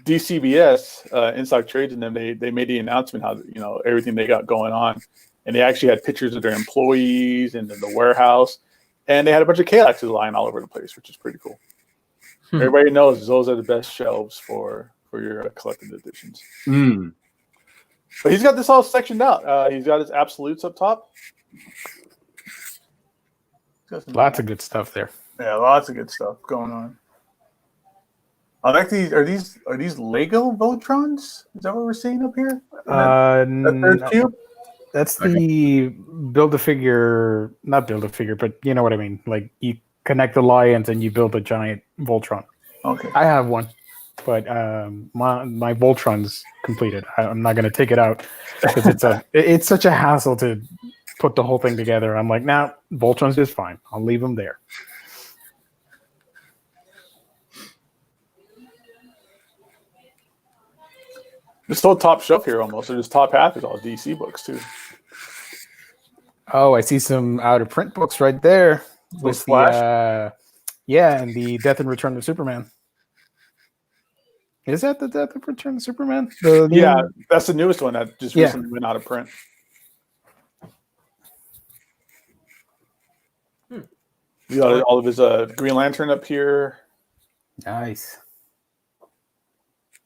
DCBS, In-Stock Trades, and them, they made the announcement how, everything they got going on. And they actually had pictures of their employees and the warehouse. And they had a bunch of Kalaxes lying all over the place, which is pretty cool. Everybody knows those are the best shelves for your collected editions. Mm. But he's got this all sectioned out. He's got his absolutes up top. Lots of good stuff there. Yeah, lots of good stuff going on. I like these. Are these Lego Voltrons? Is that what we're seeing up here? That third cube? That's the Build-A-Figure, not Build-A-Figure, but you know what I mean. Like you connect the lions and you build a giant Voltron. Okay. I have one. but my Voltron's completed. I'm not gonna take it out because it's such a hassle to put the whole thing together. I'm like, nah, Voltron's just fine. I'll leave them there. This whole top shelf here almost, or this top half is all DC books too. Oh, I see some out of print books right there with Flash. and the Death and Return of Superman. Is that the Death and Return of Superman? Yeah, that's the newest one that just recently went out of print. You got all of his Green Lantern up here. Nice.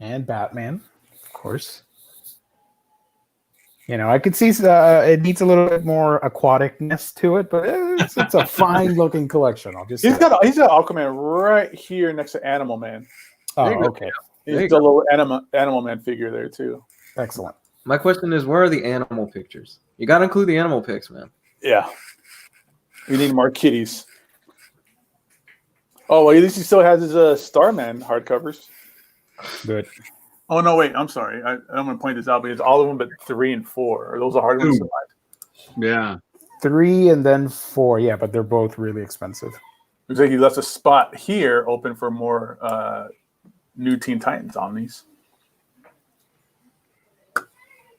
And Batman, of course. You know, I could see it needs a little bit more aquaticness to it, but it's a fine-looking collection. I'll just he's got Aquaman right here next to Animal Man. Oh, okay. He's got a little Animal Man figure there too. Excellent. My question is, where are the animal pictures? You got to include the animal pics, man. Yeah. We need more kitties. Oh, well, at least he still has his Starman hardcovers. Good. Oh, no, wait. I'm sorry. I'm going to point this out because all of them but 3 and 4. Are those the hard ones to find? Yeah. 3 and then 4. Yeah, but they're both really expensive. Looks like he left a spot here open for more new Teen Titans Omnis.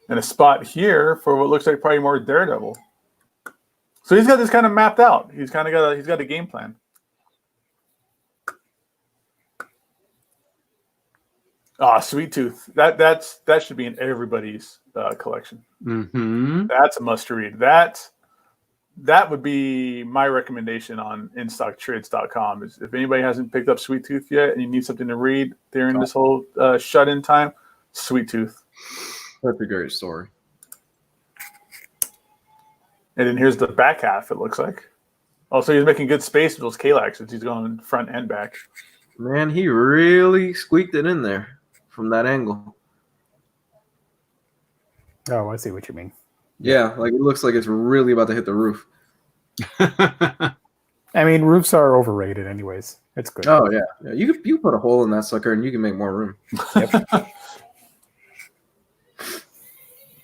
And a spot here for what looks like probably more Daredevil. So he's got this kind of mapped out. He's got a game plan. Ah, Sweet Tooth. That should be in everybody's collection. Mm-hmm. That's a must read. That would be my recommendation on InStockTrades.com. Is if anybody hasn't picked up Sweet Tooth yet and you need something to read during this whole shut-in time, Sweet Tooth. That's a great story. And then here's the back half, it looks like. Oh, so he's making good space with those Kalaxes. He's going front and back. Man, he really squeaked it in there from that angle. Oh, I see what you mean. Yeah, like it looks like it's really about to hit the roof. I mean, roofs are overrated anyways. It's good. Oh, yeah. You put a hole in that sucker and you can make more room. Yep.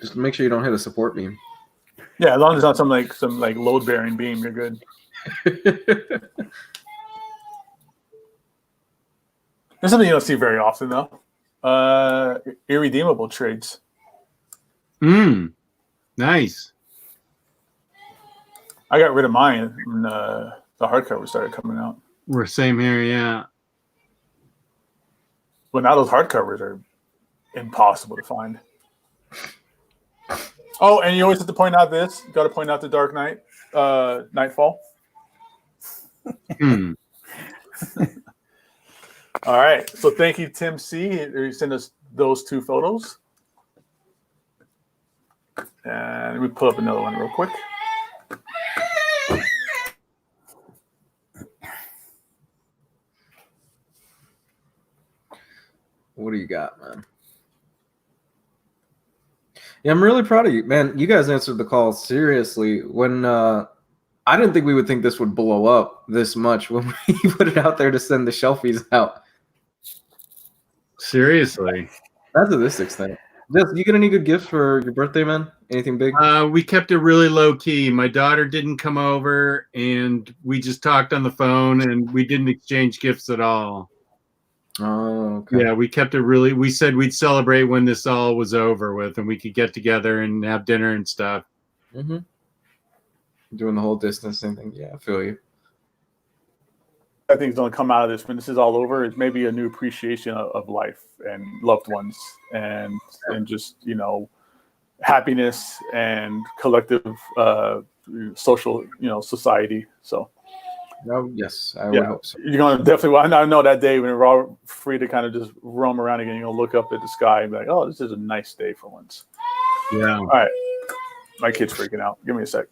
Just make sure you don't hit a support beam. Yeah, as long as it's not some load-bearing beam, you're good. There's something you don't see very often, though. Irredeemable trades. Nice. I got rid of mine when the hardcover started coming out. We're same here, yeah. But now those hardcovers are impossible to find. Oh, and you always have to point out this. You got to point out the Dark Knight, Nightfall. All right. So thank you, Tim C. He sent us those 2 photos. And let me pull up another one real quick. What do you got, man? Yeah, I'm really proud of you, man. You guys answered the call seriously. When I didn't think we would think this would blow up this much when we put it out there to send the shelfies out. Seriously. That's to this extent. Did you get any good gifts for your birthday, man? Anything big? We kept it really low key. My daughter didn't come over, and we just talked on the phone, and we didn't exchange gifts at all. Oh, okay. Yeah, we kept it really. We said we'd celebrate when this all was over with, and we could get together and have dinner and stuff. Mm-hmm. Doing the whole distancing thing. Yeah, I feel you. I think it's going to come out of this when this is all over is maybe a new appreciation of life and loved ones and just, happiness and collective social, society. So. Oh, yes, I would hope so. You're going to definitely, I know that day when we're all free to kind of just roam around again, look up at the sky and be like, oh, this is a nice day for once. Yeah. All right. My kid's freaking out. Give me a sec.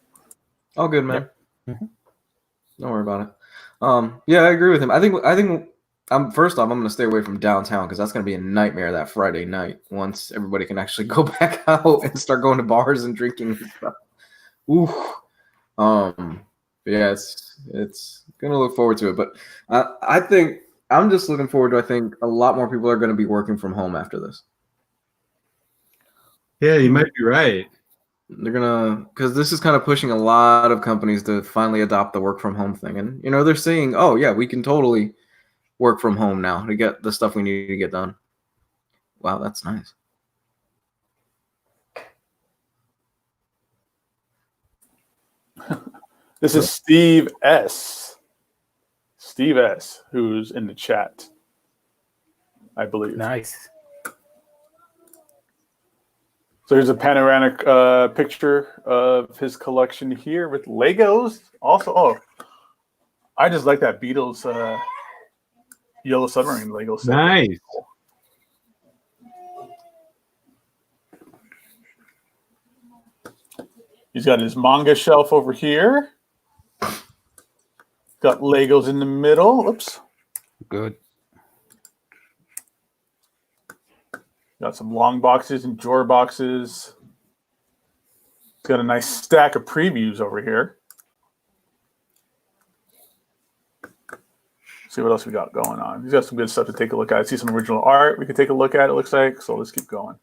All good, man. Yep. Mm-hmm. Don't worry about it. Yeah, I agree with him. I think first off, I'm going to stay away from downtown because that's going to be a nightmare that Friday night once everybody can actually go back out and start going to bars and drinking and stuff. Ooh. But yeah, it's gonna look forward to it. But I think I'm just looking forward to. I think a lot more people are going to be working from home after this. Yeah, you might be right. They're gonna, because this is kind of pushing a lot of companies to finally adopt the work from home thing, and they're saying, "Oh yeah, we can totally work from home now to get the stuff we need to get done." Wow, that's nice. This is Steve S. Steve S, who's in the chat, I believe. Nice. So here's a panoramic picture of his collection here with Legos. Also, I just like that Beatles Yellow Submarine Lego set. Nice. He's got his manga shelf over here. Got Legos in the middle. Oops. Good. Got some long boxes and drawer boxes. He's got a nice stack of previews over here. See what else we got going on. He's got some good stuff to take a look at. I see some original art we could take a look at, it looks like. So let's keep going.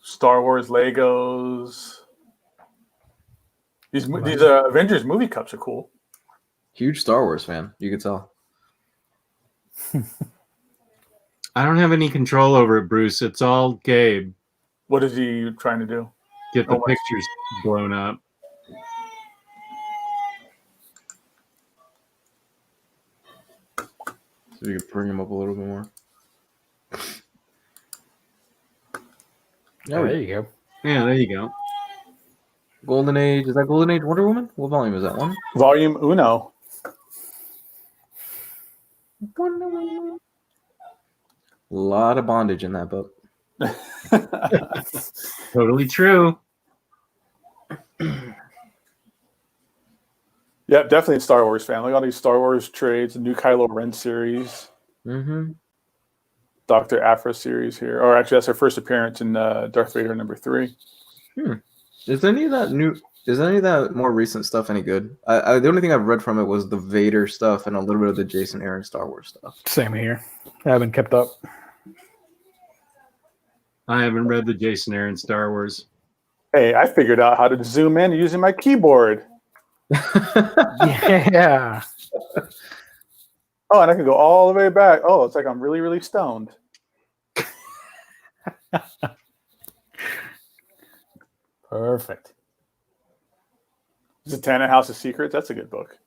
Star Wars Legos. These Avengers movie cups are cool. Huge Star Wars fan, you could tell. I don't have any control over it, Bruce. It's all Gabe. What is he trying to do? Get the pictures blown up. So you can bring him up a little bit more. Oh, there you go. Yeah, there you go. Golden Age, is that Golden Age Wonder Woman? What volume is that one? Volume Uno. A lot of bondage in that book. Totally true. Yeah, definitely a Star Wars fan. Look at all these Star Wars trades, the new Kylo Ren series, Dr. Aphra series here. Or actually, that's her first appearance in Darth Vader #3. Is any of that more recent stuff any good? The only thing I've read from it was the Vader stuff and a little bit of the Jason Aaron Star Wars stuff. Same here. I haven't kept up. I haven't read the Jason Aaron Star Wars. Hey, I figured out how to zoom in using my keyboard. Yeah. Oh, and I can go all the way back. Oh, it's like I'm really, really stoned. Perfect. Zatanna House of Secrets. That's a good book.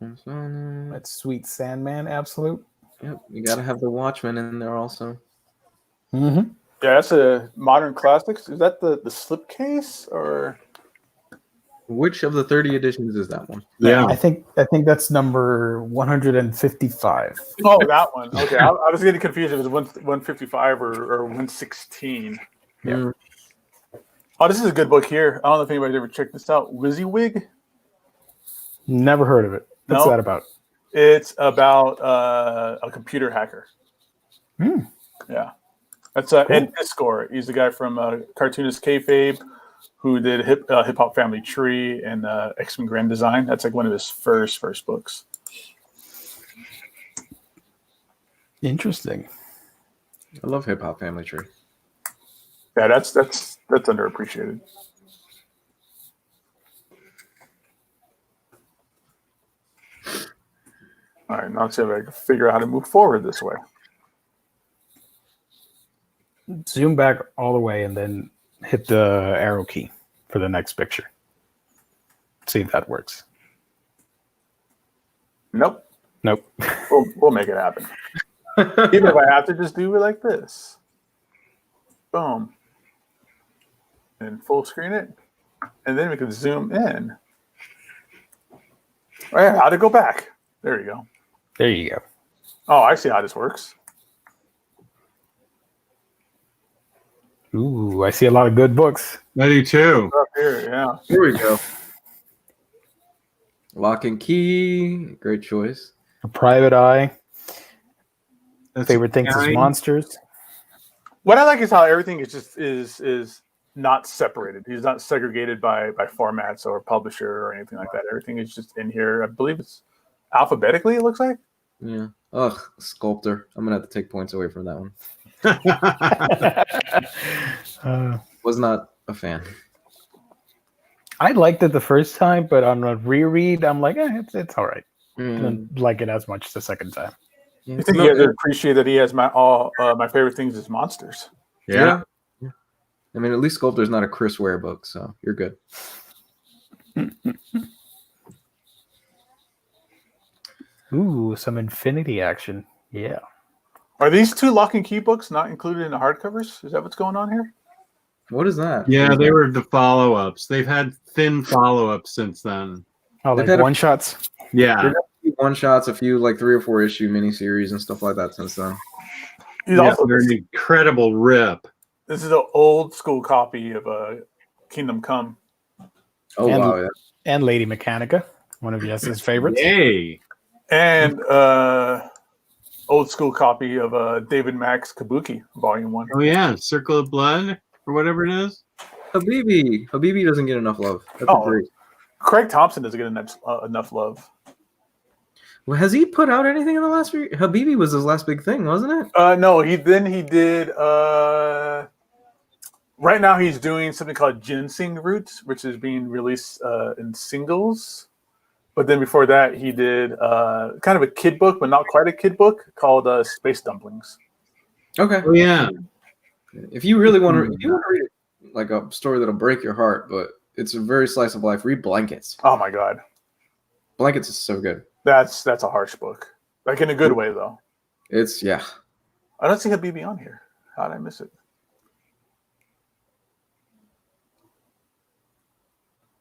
That's Sweet Sandman Absolute. Yep, you gotta have the Watchmen in there also. Mm-hmm. Yeah, that's a modern classics. Is that the slipcase or? Which of the 30 editions is that one? Yeah. I think that's number 155. Oh, that one. Okay, I was getting confused. If it was 155 or 116. Yeah. Oh, this is a good book here. I don't know if anybody's ever checked this out. WYSIWYG. Never heard of it. What's that about? It's about a computer hacker. Yeah. That's Ed Piskor. He's the guy from Cartoonist Kayfabe, who did Hip Hop Family Tree and X-Men Grand Design. That's like one of his first books. Interesting. I love Hip Hop Family Tree. Yeah, that's underappreciated. All right, now let's see if I can figure out how to move forward this way. Zoom back all the way and then hit the arrow key for the next picture. See if that works. Nope. We'll make it happen. Even if I have to just do it like this. Boom. And full screen it. And then we can zoom in. Oh, yeah, how to go back. There you go. There you go. Oh, I see how this works. Ooh, I see a lot of good books. I do too. Up here, yeah. Here we go. Lock and Key. Great choice. A Private Eye. That's Favorite things is monsters. What I like is how everything is just is not separated. He's not segregated by formats or publisher or anything like that. Everything is just in here. I believe it's alphabetically, it looks like. Yeah. Ugh, sculptor. I'm gonna have to take points away from that one. Was not a fan. I liked it the first time, but on a reread, I'm like, it's all right. I Mm. didn't like it as much the second time. Yeah. I think you guys would appreciate that he has my favorite things is monsters. Yeah. I mean, at least Sculptor's not a Chris Ware book, so you're good. Ooh, some Infinity action. Yeah. Are these 2 lock and key books not included in the hardcovers? Is that what's going on here? What is that? Yeah, they were the follow-ups. They've had thin follow-ups since then. Oh, They've like had a- one shots. Yeah. One shots, a few like 3 or 4 issue miniseries and stuff like that since then. He's Yeah, also they're an incredible rip. This is an old school copy of Kingdom Come. Oh And- wow, yeah. And Lady Mechanica, one of Yes's favorites. Yay. And old school copy of David Mack's Kabuki, Volume 1. Oh yeah, Circle of Blood or whatever it is. Habibi doesn't get enough love. That's Oh. great. Craig Thompson doesn't get enough love. Well, has he put out anything in the last few? Habibi was his last big thing, wasn't it? No, he did. Right now, he's doing something called Ginseng Roots, which is being released in singles. But then before that, he did kind of a kid book, but not quite a kid book, called Space Dumplings. Okay. Oh yeah. If you really want to, if you want to read like a story that'll break your heart, but it's a very slice of life, read Blankets. Oh my God, Blankets is so good. that's a harsh book, like in a good way though. It's yeah. I don't see Habibi on here. How did I miss it?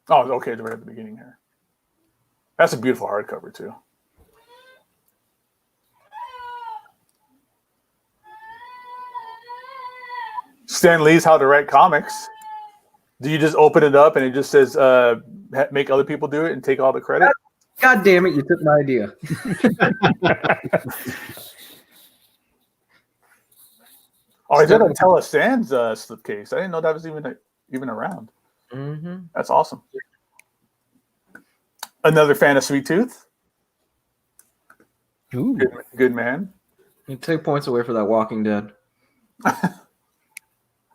Oh, okay, it's right at the beginning here. That's a beautiful hardcover too. Stan Lee's How to Write Comics. Do you just open it up and it just says make other people do it and take all the credit? God damn it! You took my idea. Oh, is that a Tella Sands slipcase? I didn't know that was even around. Mm-hmm. That's awesome. Another fan of Sweet Tooth. Ooh. Good man. You take points away for that Walking Dead.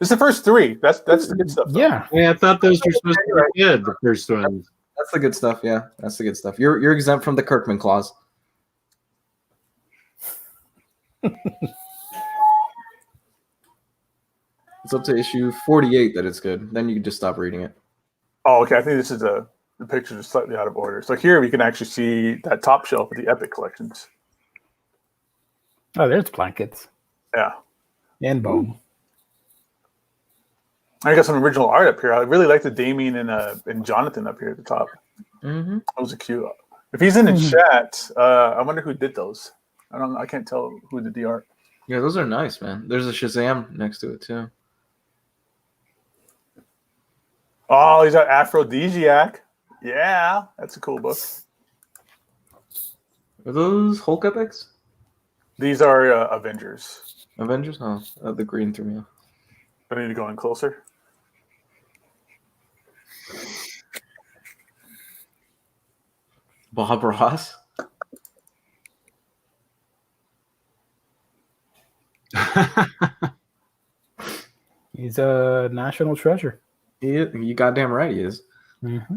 It's the first 3. That's the good stuff. Though. Yeah. Yeah, I thought those were supposed to be good, the first ones. That's the good stuff. Yeah, that's the good stuff. You're exempt from the Kirkman clause. It's up to issue 48 that it's good. Then you can just stop reading it. Oh, okay. I think this is the pictures are slightly out of order. So here we can actually see that top shelf of the Epic collections. Oh, there's Blankets. Yeah. And Bone. I got some original art up here. I really like the Damien and Jonathan up here at the top. Mm-hmm. Those are cute. If he's in the chat, I wonder who did those. I can't tell who did the art. Yeah, those are nice, man. There's a Shazam next to it too. Oh, he's got Aphrodisiac. Yeah, that's a cool book. Are those Hulk epics? These are Avengers. Avengers? Oh, the green threw me off. I need to go in closer. Bob Ross? He's a national treasure. You goddamn right he is. Mm-hmm.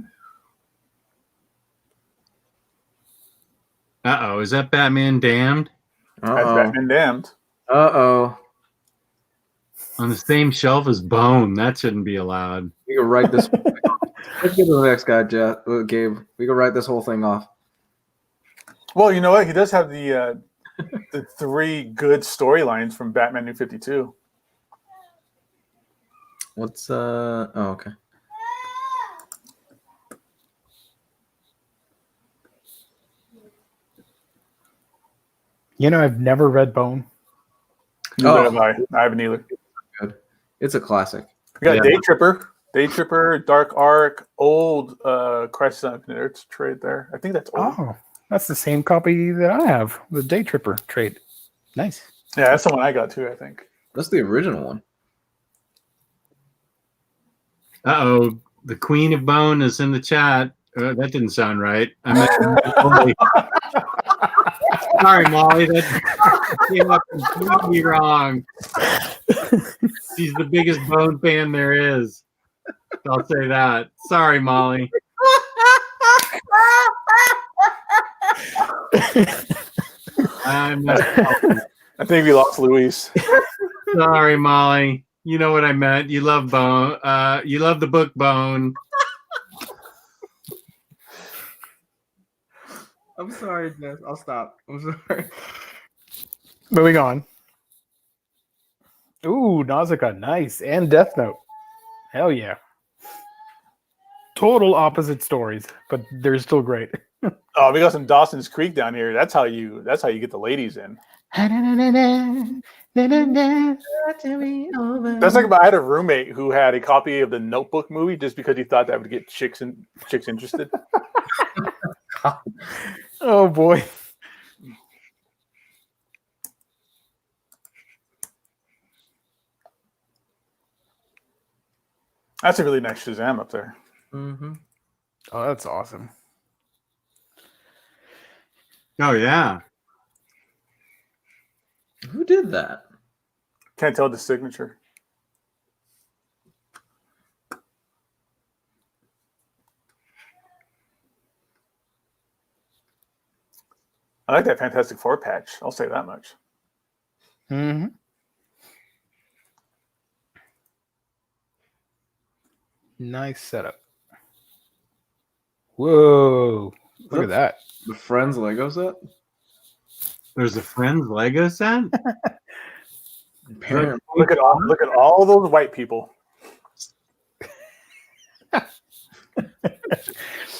Uh-oh, is that Batman Damned? That's Uh-oh. Batman Damned. Uh-oh. On the same shelf as Bone. That shouldn't be allowed. We can write this. Let's get to the next guy, Gabe. We can write this whole thing off. Well, you know what? He does have the 3 good storylines from Batman New 52. What's oh, okay. You know, I've never read Bone. Neither have I. I haven't either. Good. It's a classic. We got Yeah. Day Tripper, Dark Arc, old Crisis on Infinite Earths trade there. I think that's old. Oh, that's the same copy that I have, the Day Tripper trade. Nice. Yeah, that's the one I got too, I think. That's the original one. Uh-oh. The Queen of Bone is in the chat. That didn't sound right. I meant sorry, Molly. That came up completely wrong. She's the biggest Bone fan there is. I'll say that. Sorry, Molly. I think we lost Luis. Sorry, Molly. You know what I meant. You love Bone. You love the book Bone. I'm sorry, Jess. I'll stop. I'm sorry. Moving on. Ooh, Nausicaa, nice. And Death Note. Hell yeah. Total opposite stories, but they're still great. Oh, we got some Dawson's Creek down here. That's how you get the ladies in. That's like I had a roommate who had a copy of the Notebook movie just because he thought that would get chicks interested. Oh boy. That's a really nice Shazam up there. Mm-hmm. Oh, that's awesome. Oh, yeah. Who did that? Can't tell the signature. I like that Fantastic Four patch. I'll say that much. Mm-hmm. Nice setup. Whoa. Look at that. The Friends Lego set? There's a Friends Lego set? Apparently. Look at all those white people.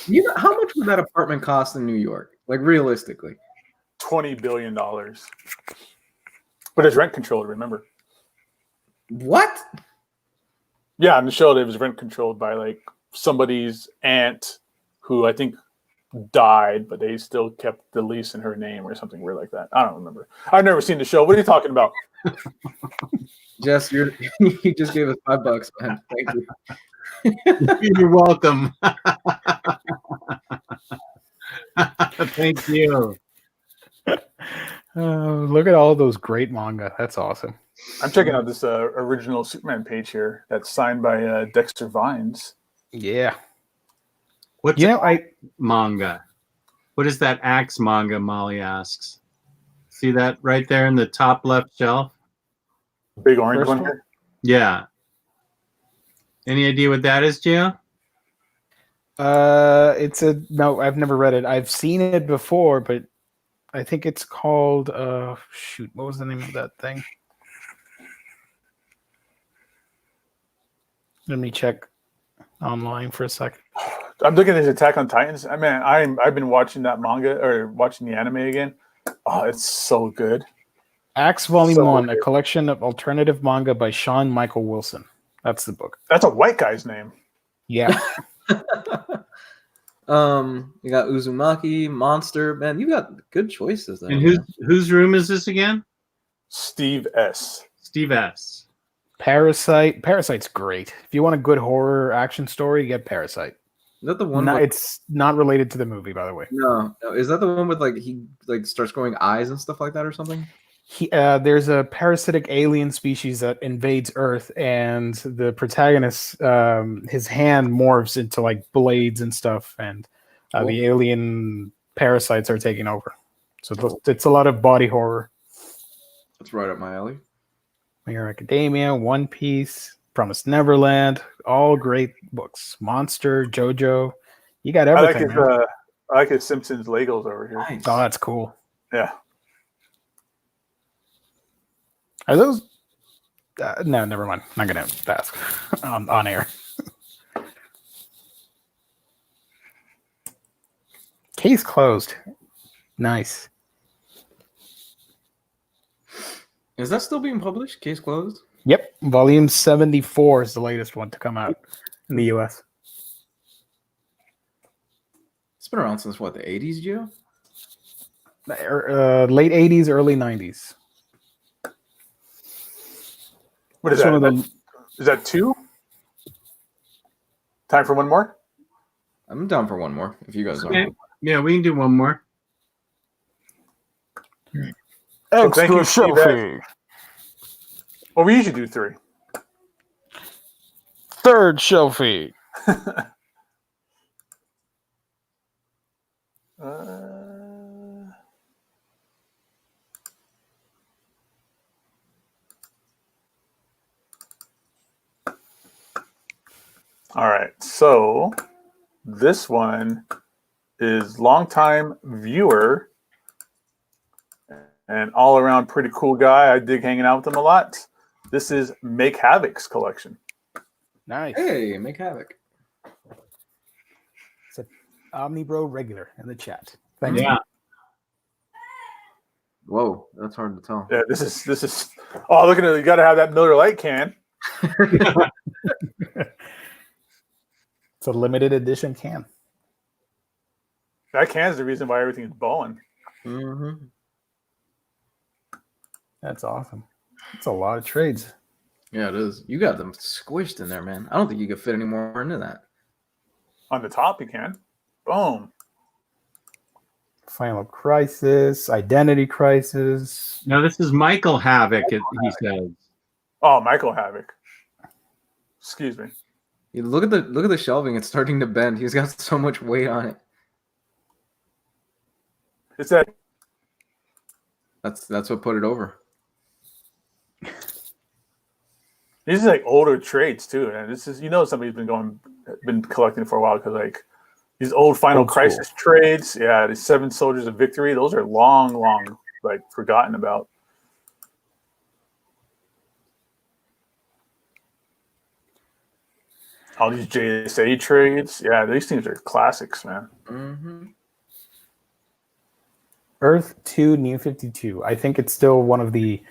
You know, how much would that apartment cost in New York? Like, realistically? $20 billion. But it's rent controlled, remember? What? Yeah, on the show, it was rent controlled by like somebody's aunt who I think died, but they still kept the lease in her name or something weird like that. I don't remember. I've never seen the show. What are you talking about? Jess, you just gave us $5, man. Thank you. You're welcome. Thank you. Look at all those great manga. That's awesome. I'm checking out this original Superman page here that's signed by Dexter Vines. Yeah. What's I manga? What is that Axe manga? Molly asks. See that right there in the top left shelf? Big orange First one one? here. Yeah. Any idea what that is, Gio? no, I've never read it. I've seen it before, but I think it's called shoot, what was the name of that thing? Let me check online for a second. I'm looking at Attack on Titans. I mean, I've been watching that manga or watching the anime again. Oh, it's so good. Axe Volume So 1, good. a collection of alternative manga by Sean Michael Wilson. That's the book. That's a white guy's name. Yeah. You got Uzumaki, Monster. Man, you got good choices there. And whose room is this again? Steve S. Steve S. Parasite. Parasite's great. If you want a good horror action story, get Parasite. Is that the one? It's not related to the movie, by the way. No. Is that the one with he starts growing eyes and stuff like that or something? There's a parasitic alien species that invades Earth, and the protagonist, his hand morphs into like blades and stuff, and Cool. the alien parasites are taking over. So it's a lot of body horror. That's right up my alley. My Hero Academia, One Piece, Promised Neverland, all great books. Monster, JoJo, you got everything. I like his Simpsons Legos over here. Nice. Oh, that's cool. Yeah. Are those? No, never mind. I'm not gonna ask on air. Case closed. Nice. Is that still being published? Case closed? Yep. Volume 74 is the latest one to come out in the US. It's been around since what, the 80s, Gio? Late 80s, early 90s. What is It's that? one of the- Is that 2? Time for one more? I'm down for one more if you guys are. Okay. Yeah, we can do one more. So thank you, Extra Steve. shelfie. Well, we usually do 3. Third shelfie. All right, so this one is longtime viewer and all around pretty cool guy. I dig hanging out with him a lot. This is Make Havoc's collection. Nice. Hey, make havoc. It's an OmniBro regular in the chat. Thanks. Yeah. Whoa, that's hard to tell. Yeah, this is. Oh, look at it! You got to have that Miller Lite can. It's a limited edition can. That can's the reason why everything is blowing. Mm-hmm. That's awesome. It's a lot of trades. Yeah, it is. You got them squished in there, man. I don't think you could fit any more into that. On the top, you can. Boom. Final Crisis, Identity Crisis. No, this is Michael Havoc, he says. Oh, Michael Havoc. Excuse me. You look at the shelving; it's starting to bend. He's got so much weight on it. It's that. That's what put it over. These are like older trades too, and this is somebody's been collecting for a while because like these old Final Crisis trades, yeah, the 7 Soldiers of Victory, those are long like forgotten about. All these JSA trades, yeah, these things are classics, man. Mm-hmm. Earth 2 New 52. I think it's still one of the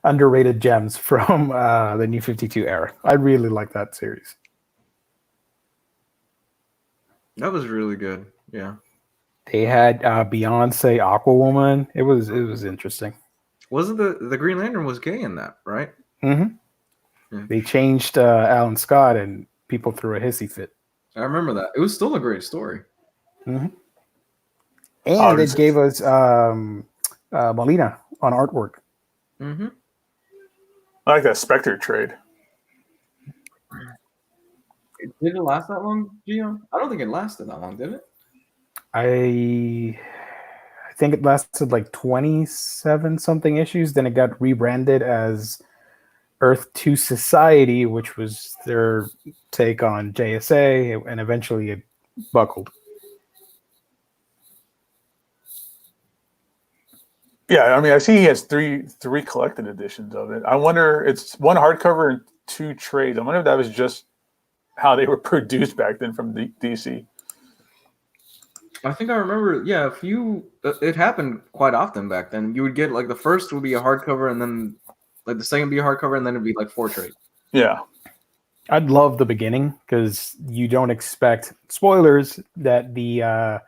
underrated gems from the New 52 era. I really like that series. That was really good. Yeah. They had Beyonce, Aquawoman. It was interesting. Wasn't the Green Lantern was gay in that, right? Mm-hmm. Yeah. They changed Alan Scott, and people threw a hissy fit. I remember that. It was still a great story. Mm-hmm. And it gave us Molina on artwork. Mm-hmm. I like that Spectre trade. Did it last that long, Gio? I don't think it lasted that long, did it? I think it lasted like 27 something issues. Then it got rebranded as Earth 2 Society, which was their take on JSA, and eventually it buckled. Yeah, I mean, I see he has three collected editions of it. I wonder, it's 1 hardcover and 2 trades. I wonder if that was just how they were produced back then from DC. I think I remember. Yeah, it happened quite often back then. You would get like the first would be a hardcover, and then like the second would be a hardcover, and then it'd be like 4 trades. Yeah. I'd love the beginning because you don't expect spoilers that the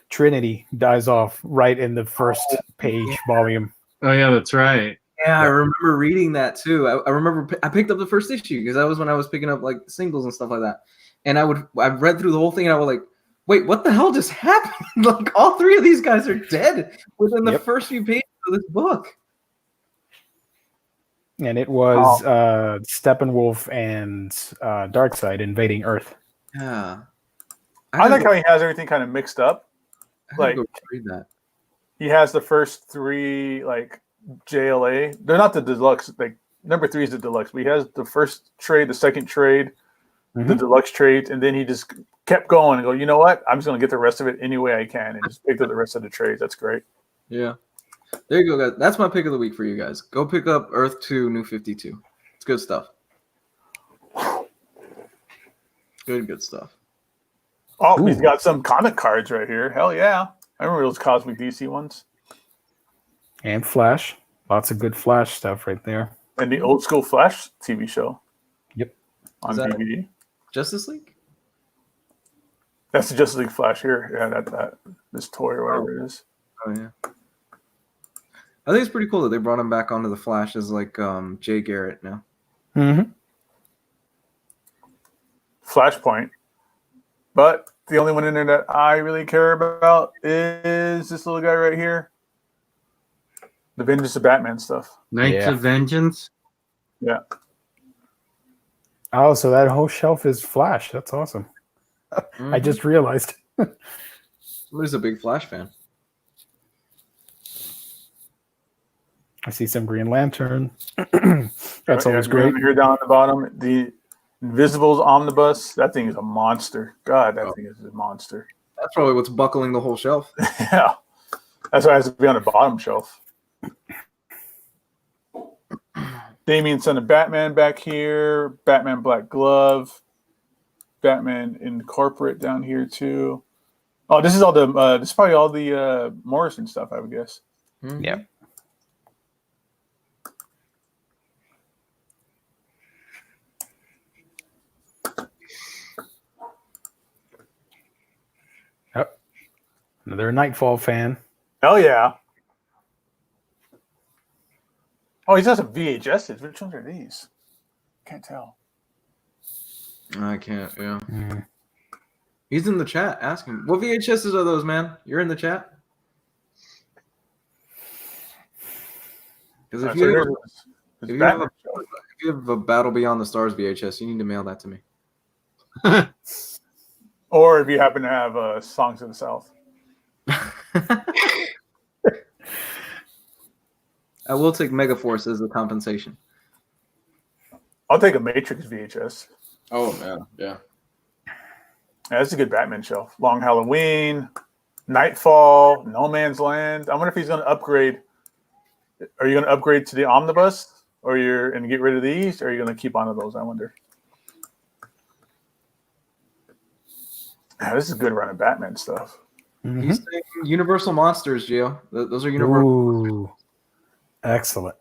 Trinity dies off right in the first page volume. Oh, yeah, that's right. Yeah, I remember reading that too. I remember I picked up the first issue because that was when I was picking up like singles and stuff like that. And I read through the whole thing and I was like, wait, what the hell just happened? Like all 3 of these guys are dead within the first few pages of this book. And it was Steppenwolf and Darkseid invading Earth. Yeah. I like how he has everything kind of mixed up. Like, read that. He has the first 3 like JLA. They're not the deluxe. Like number 3 is the deluxe. But he has the first trade, the second trade, the deluxe trade, and then he just kept going and go. You know what? I'm just gonna get the rest of it any way I can, and just pick up the rest of the trades. That's great. Yeah. There you go, guys. That's my pick of the week for you guys. Go pick up Earth 2 New 52. It's good stuff. Good stuff. Oh, he's got some comic cards right here. Hell yeah. I remember those Cosmic DC ones. And Flash. Lots of good Flash stuff right there. And the old school Flash TV show. Yep. On DVD. Justice League? That's the Justice League Flash here. Yeah, that this toy or whatever it is. Oh, yeah. I think it's pretty cool that they brought him back onto the Flash as like Jay Garrett now. Mm-hmm. Flashpoint. But the only one in there that I really care about is this little guy right here. The Vengeance of Batman stuff. Knights of Vengeance. Yeah. Oh, so that whole shelf is Flash. That's awesome. I just realized. Somebody's a big Flash fan. I see some Green Lantern. That's always great. Here down at the bottom, the Invisibles Omnibus. That thing is a monster. God, that thing is a monster. That's probably what's buckling the whole shelf. Yeah. That's why it has to be on the bottom shelf. Damien, son of Batman back here. Batman Black Glove. Batman Incorporate down here too. Oh, this is all the. This is probably all the Morrison stuff, I would guess. Yeah. Yep. Another Nightfall fan. Hell yeah. Oh, he's got some VHSs. Which ones are these? Can't tell. I can't, yeah. He's in the chat. Ask him. What VHSs are those, man? You're in the chat? Because if you have a Battle Beyond the Stars VHS, you need to mail that to me. Or if you happen to have Songs of the South. I will take Megaforce as a compensation. I'll take a Matrix VHS. Oh man, yeah. Yeah, that's a good Batman shelf. Long Halloween, Nightfall, No Man's Land. I wonder if he's going to upgrade. Are you going to upgrade to the Omnibus, or you're going to get rid of these, or are you going to keep on to those? I wonder. Yeah, this is a good run of Batman stuff. He's taking Universal Monsters, Gio. Those are Universal. Ooh, excellent.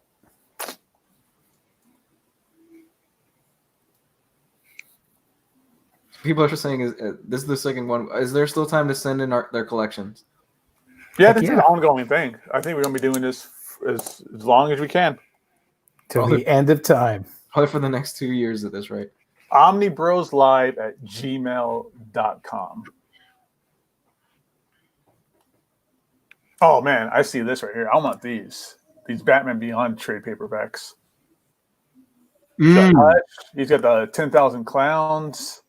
People are just saying, this is the second one. Is there still time to send in their collections? Yeah, this is an ongoing thing. I think we're going to be doing this as long as we can. Till the end of time. Probably for the next 2 years at this rate. Omnibroslive@gmail.com. Oh, man, I see this right here. I want these. These Batman Beyond trade paperbacks. He's got the 10,000 Clowns.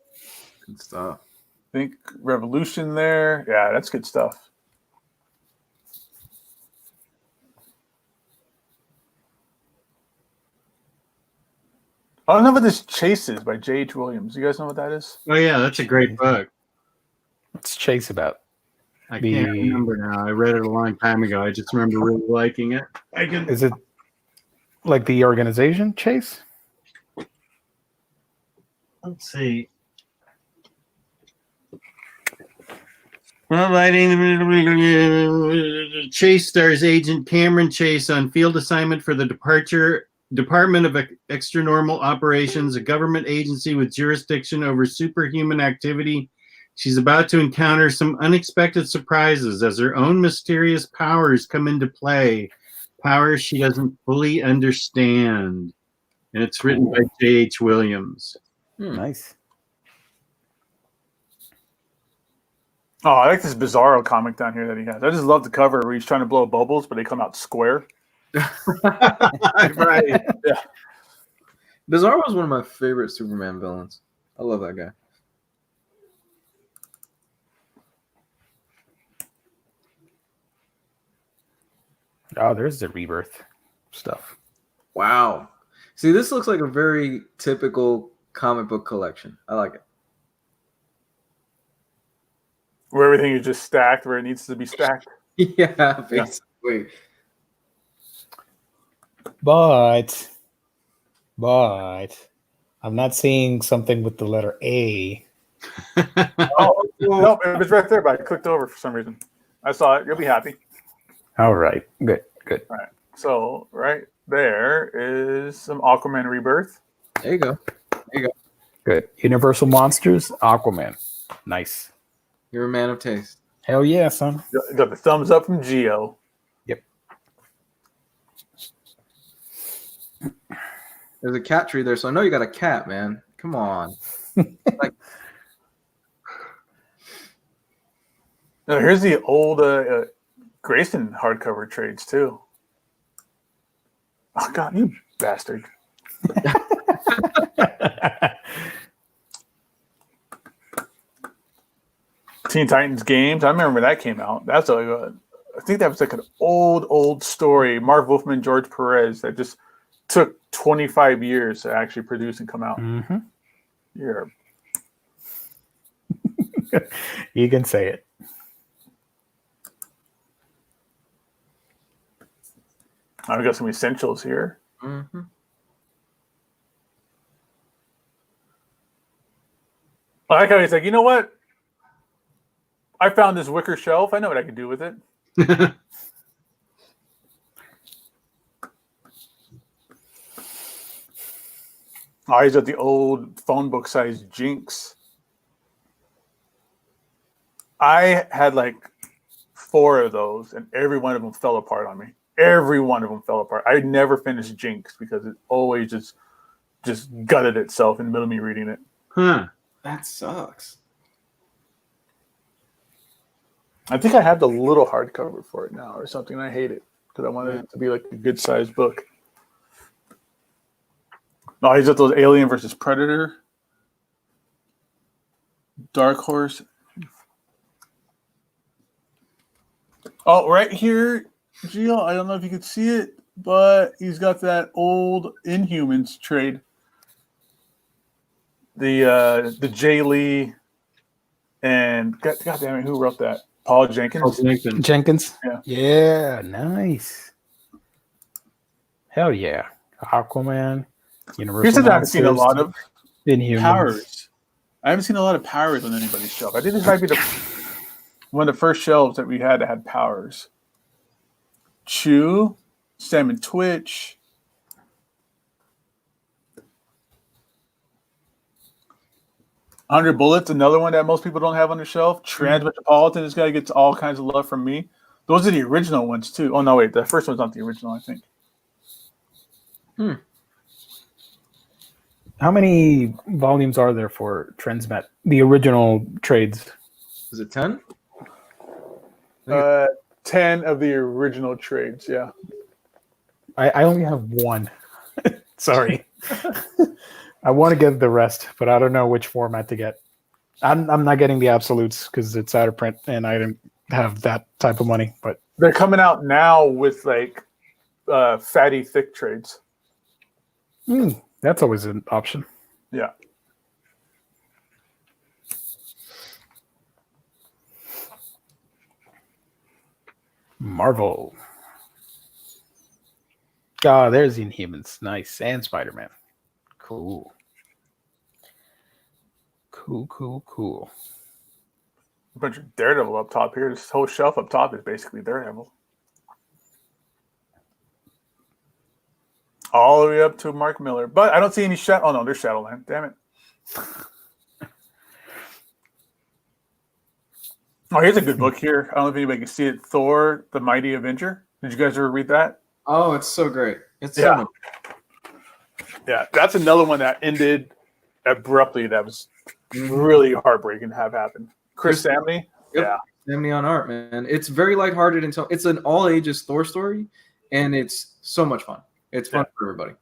Good stuff. Think Revolution there. Yeah, that's good stuff. I don't know what this Chase is by J.H. Williams. You guys know what that is? Oh yeah, that's a great book. What's Chase about? I can't remember now. I read it a long time ago. I just remember really liking it. Is it like the organization Chase? Let's see. Chase stars Agent Cameron Chase on field assignment for the Department of Extranormal Operations, a government agency with jurisdiction over superhuman activity. She's about to encounter some unexpected surprises as her own mysterious powers come into play, powers she doesn't fully understand. And it's written by J.H. Williams. Nice. Oh, I like this Bizarro comic down here that he has. I just love the cover where he's trying to blow bubbles, but they come out square. Right. Yeah. Bizarro is one of my favorite Superman villains. I love that guy. Oh, there's the Rebirth stuff. Wow. See, this looks like a very typical comic book collection. I like it. Where everything is just stacked where it needs to be stacked. Yeah, basically. But I'm not seeing something with the letter A. Oh, no, it was right there, but I clicked over for some reason. I saw it. You'll be happy. All right. Good. All right. So right there is some Aquaman Rebirth. There you go. Good. Universal Monsters, Aquaman. Nice. You're a man of taste. Hell yeah, son. Got the thumbs up from Geo. Yep. There's a cat tree there, so I know you got a cat, man. Come on. Now, here's the old Grayson hardcover trades too. Oh God, you bastard! Teen Titans Games. I remember when that came out. That's I think that was like an old story. Mark Wolfman, George Perez, that just took 25 years to actually produce and come out. Mm-hmm. Yeah. You can say it. I've got some essentials here. Mm-hmm. I like how he's like, you know what? I found this wicker shelf. I know what I can do with it. Oh, he's got the old phone book size Jinx. I had like 4 of those, and every one of them fell apart on me. Every one of them fell apart. I never finished Jinx because it always just gutted itself in the middle of me reading it. Huh. That sucks. I think I have the little hardcover for it now or something. I hate it because I wanted it to be like a good sized book. No, he's got those Alien versus Predator, Dark Horse. Oh, right here, Gio. I don't know if you could see it, but he's got that old Inhumans trade. The Jay Lee and God damn it, who wrote that? Paul Jenkins. Jenkins. Yeah. Yeah. Nice. Hell yeah. Aquaman. Universal. Here's something I haven't seen a lot of. Inhumans. Powers. I haven't seen a lot of Powers on anybody's shelf. I think this might be one of the first shelves that we had that had Powers. Chew, Sam and Twitch. Hundred Bullets, another one that most people don't have on the shelf. Transmetropolitan, this guy gets all kinds of love from me. Those are the original ones too. Oh no, wait, the first one's not the original, I think. How many volumes are there for Transmet? The original trades. Is it 10? 10 of the original trades, yeah. I only have one. Sorry. I want to get the rest, but I don't know which format to get. I'm not getting the absolutes because it's out of print and I didn't have that type of money. But they're coming out now with like fatty thick trades. That's always an option. Yeah. Marvel. Ah, there's Inhumans. Nice. And Spider-Man. Cool. Cool. A bunch of Daredevil up top here. This whole shelf up top is basically Daredevil. All the way up to Mark Miller. But I don't see any Shadow. Oh, no, there's Shadowland. Damn it. Oh, here's a good book here. I don't know if anybody can see it. Thor, the Mighty Avenger. Did you guys ever read that? Oh, it's so great. It's so much. Yeah, that's another one that ended abruptly. That was really heartbreaking to have happen. Chris Samney. Yep. Yeah. Samney on art, man. It's very lighthearted and so it's an all ages Thor story, and it's so much fun. It's fun for everybody.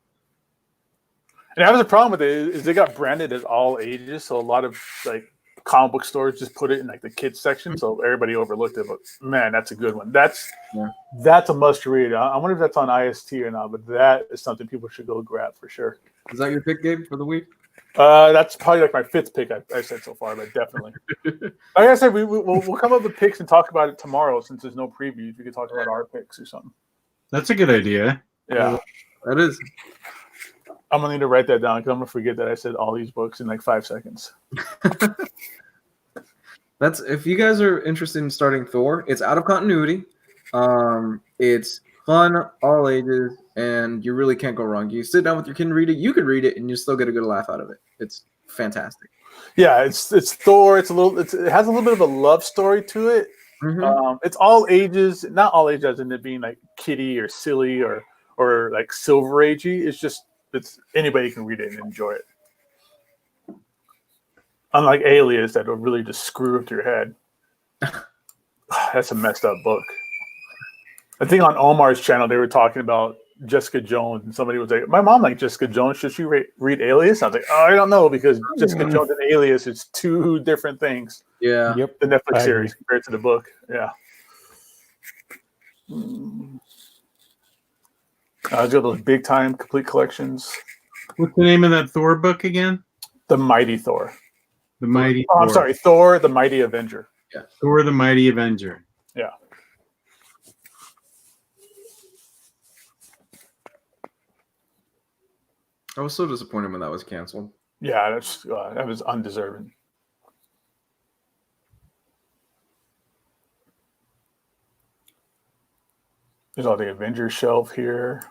And that was a problem with it is they got branded as all ages, so a lot of like comic book stores just put it in like the kids section, so everybody overlooked it. But man, that's a good one. That's a must read. I wonder if that's on IST or not, but that is something people should go grab for sure. Is that your pick, Gabe, for the week? That's probably like my 5th pick I said so far, but definitely. Like I said, we'll come up with picks and talk about it tomorrow since there's no previews. We could talk about our picks or something. That's a good idea. Yeah. That is. I'm going to need to write that down because I'm going to forget that I said all these books in like 5 seconds. That's if you guys are interested in starting Thor, it's out of continuity. It's fun, all ages, and you really can't go wrong. You sit down with your kid and read it. You could read it, and you still get a good laugh out of it. It's fantastic. Yeah, it's Thor. It has a little bit of a love story to it. Mm-hmm. It's all ages, not all ages, as in it being like kiddie or silly or like Silver Agey. It's anybody can read it and enjoy it. Unlike Alias, that will really just screw with your head. that's a messed up book. I think on Omar's channel they were talking about Jessica Jones, and somebody was like, "My mom liked Jessica Jones. Should she read Alias?" I was like, "Oh, I don't know because Jessica Jones and Alias is two different things." Yeah. Yep. The Netflix I agree. series compared to the book. Yeah. Got those big time complete collections. What's the name of that Thor book again? The Mighty Thor. The Mighty Oh, Thor. I'm sorry, Thor, the Mighty Avenger. Thor the Mighty Avenger. Yeah. I was so disappointed when that was canceled. Yeah, that was undeserving. There's all the Avengers shelf here.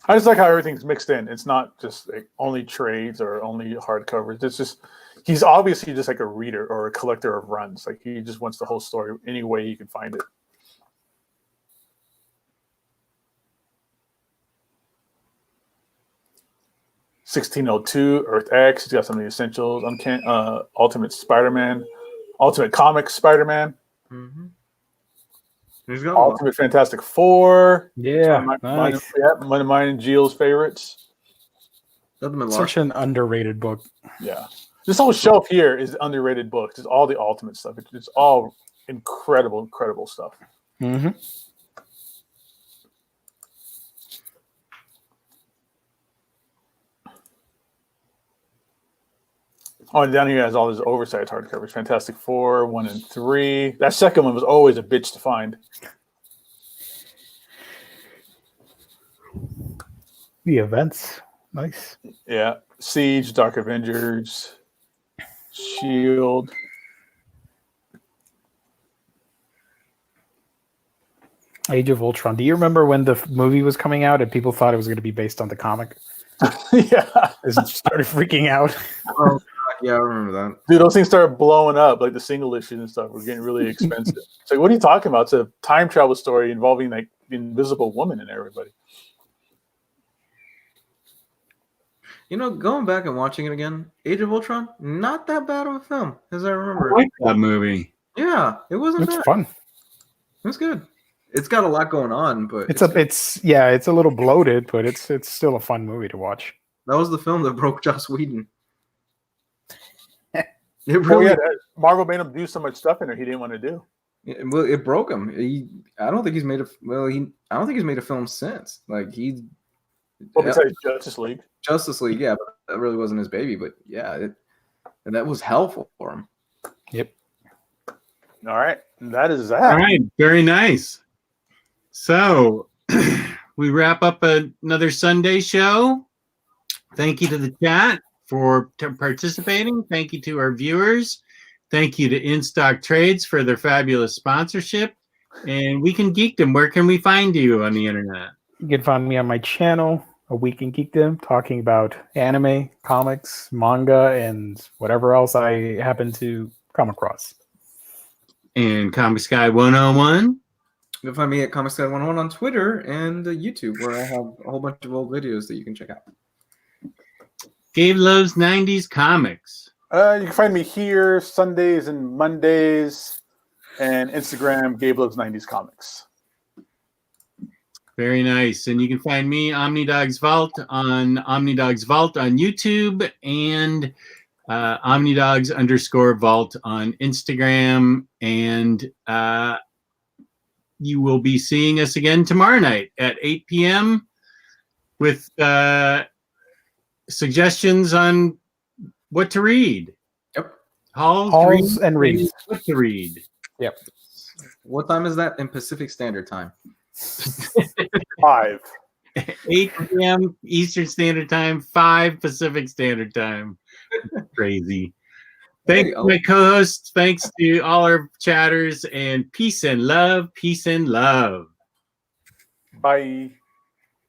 I just like how everything's mixed in. It's not just like only trades or only hardcovers. It's just he's obviously just like a reader or a collector of runs. Like he just wants the whole story any way he can find it. $1602 Earth X. He's got some of the essentials. Ultimate Spider-Man, Ultimate Comics Spider-Man, Mm-hmm. He's got a lot. Ultimate Fantastic Four. Yeah, One nice. of mine and Gio's favorites. Such an underrated book. Yeah. This whole shelf here is underrated books. It's all the Ultimate stuff. It's all incredible, incredible stuff. Mm-hmm. Oh, and down here has all these oversized hardcovers. Fantastic Four, 1 and 3. That second one was always a bitch to find. The events. Nice. Yeah. Siege, Dark Avengers, Shield. Age of Ultron. Do you remember when the movie was coming out and people thought it was going to be based on the comic? Yeah. They started freaking out. Oh, yeah, I remember that. Dude, those things started blowing up. Like the single issues and stuff were getting really expensive. It's like, what are you talking about? It's a time travel story involving like the Invisible Woman and everybody. You know, going back and watching it again, Age of Ultron, not that bad of a film, as I I remember. like that movie. Yeah, it wasn't It's bad. fun. It was good. It's got a lot going on, but It's a little bloated, but it's still a fun movie to watch. that was the film that broke Joss Whedon. It Oh, really, yeah, Marvel made him do so much stuff in there he didn't want to do. it broke him. I don't think he's made a film since. Like Well, besides Justice League. Justice League, yeah, but that really wasn't his baby. But yeah, that was helpful for him. Yep. All right. That is All that. right, very nice. So we wrap up another Sunday show. Thank you to the chat for participating. Thank you to our viewers. Thank you to In Stock Trades for their fabulous sponsorship. And We Can Geekdom, where can we find you on the internet? You can find me on my channel, A Week in Geekdom, talking about anime, comics, manga, and whatever else I happen to come across. And Comic Sky 101. You can find me at Comic Sky 101 on Twitter and YouTube, where I have a whole bunch of old videos that you can check out. Gabe loves 90s comics. You can find me here Sundays and Mondays and Instagram, Gabe Loves 90s Comics. Very nice. And you can find me, Omnidog's Vault, on Omnidog's Vault on YouTube and Omnidogs_Vault on Instagram. And you will be seeing us again tomorrow night at 8 p.m. with suggestions on what to read. Yep. Halls and reads. What to read. Yep. What time is that in Pacific Standard Time? 5. 8 p.m. Eastern Standard Time, 5 Pacific Standard Time. Crazy. Thanks to my co-hosts. Thanks to all our chatters. And peace and love. Peace and love. Bye.